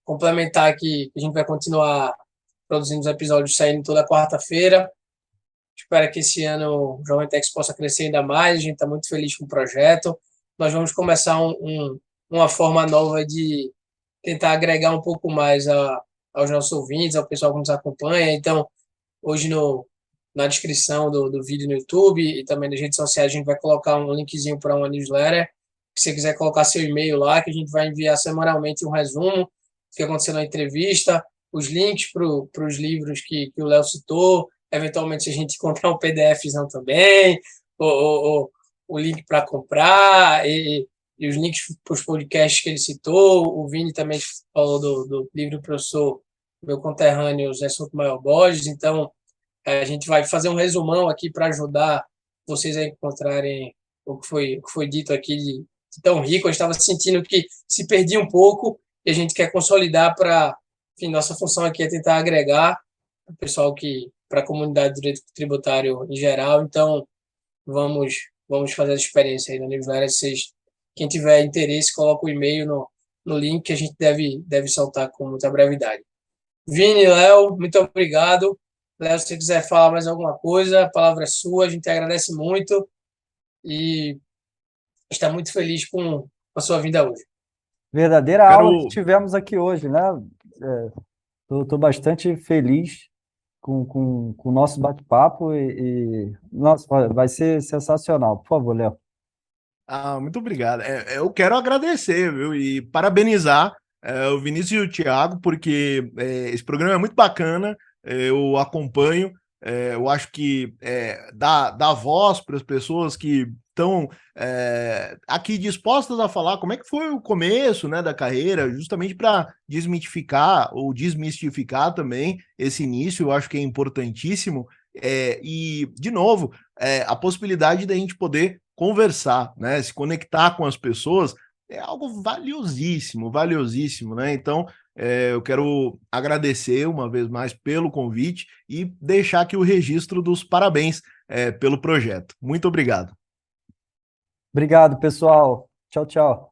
Complementar que a gente vai continuar produzindo os episódios saindo toda quarta-feira. Espero que esse ano o Jovem Tex possa crescer ainda mais. A gente está muito feliz com o projeto. Nós vamos começar uma forma nova de tentar agregar um pouco mais aos nossos ouvintes, ao pessoal que nos acompanha. Então, hoje na descrição do vídeo no YouTube e também nas redes sociais, a gente vai colocar um linkzinho para uma newsletter. Se você quiser colocar seu e-mail lá, que a gente vai enviar semanalmente um resumo do que aconteceu na entrevista, os links para os livros que o Léo citou, eventualmente se a gente encontrar um PDFzão também, ou o link para comprar, e os links para os podcasts que ele citou. O Vini também falou do livro do professor, meu conterrâneo Zé Sotomayor Borges. Então, a gente vai fazer um resumão aqui para ajudar vocês a encontrarem o que foi dito aqui de tão rico. Eu estava sentindo que se perdia um pouco e a gente quer consolidar para, enfim, nossa função aqui é tentar agregar o pessoal para a comunidade do direito tributário em geral. Então, vamos fazer a experiência aí na newsletter. Quem tiver interesse, coloca o e-mail no link que a gente deve soltar com muita brevidade. Vini, Léo, muito obrigado. Léo, se você quiser falar mais alguma coisa, a palavra é sua, a gente agradece muito e está muito feliz com a sua vinda hoje. Verdadeira aula que tivemos aqui hoje, né? Estou bastante feliz com o nosso bate-papo nossa, vai ser sensacional. Por favor, Léo. Muito obrigado. Eu quero agradecer, viu, e parabenizar o Vinícius e o Thiago, porque esse programa é muito bacana, eu acompanho, eu acho que dá voz para as pessoas que estão aqui dispostas a falar como é que foi o começo, né, da carreira, justamente para desmitificar ou desmistificar também esse início. Eu acho que é importantíssimo, e, de novo, a possibilidade da gente poder conversar, né, se conectar com as pessoas é algo valiosíssimo, valiosíssimo, né? Então, eu quero agradecer uma vez mais pelo convite e deixar aqui o registro dos parabéns pelo projeto. Muito obrigado. Obrigado, pessoal. Tchau, tchau.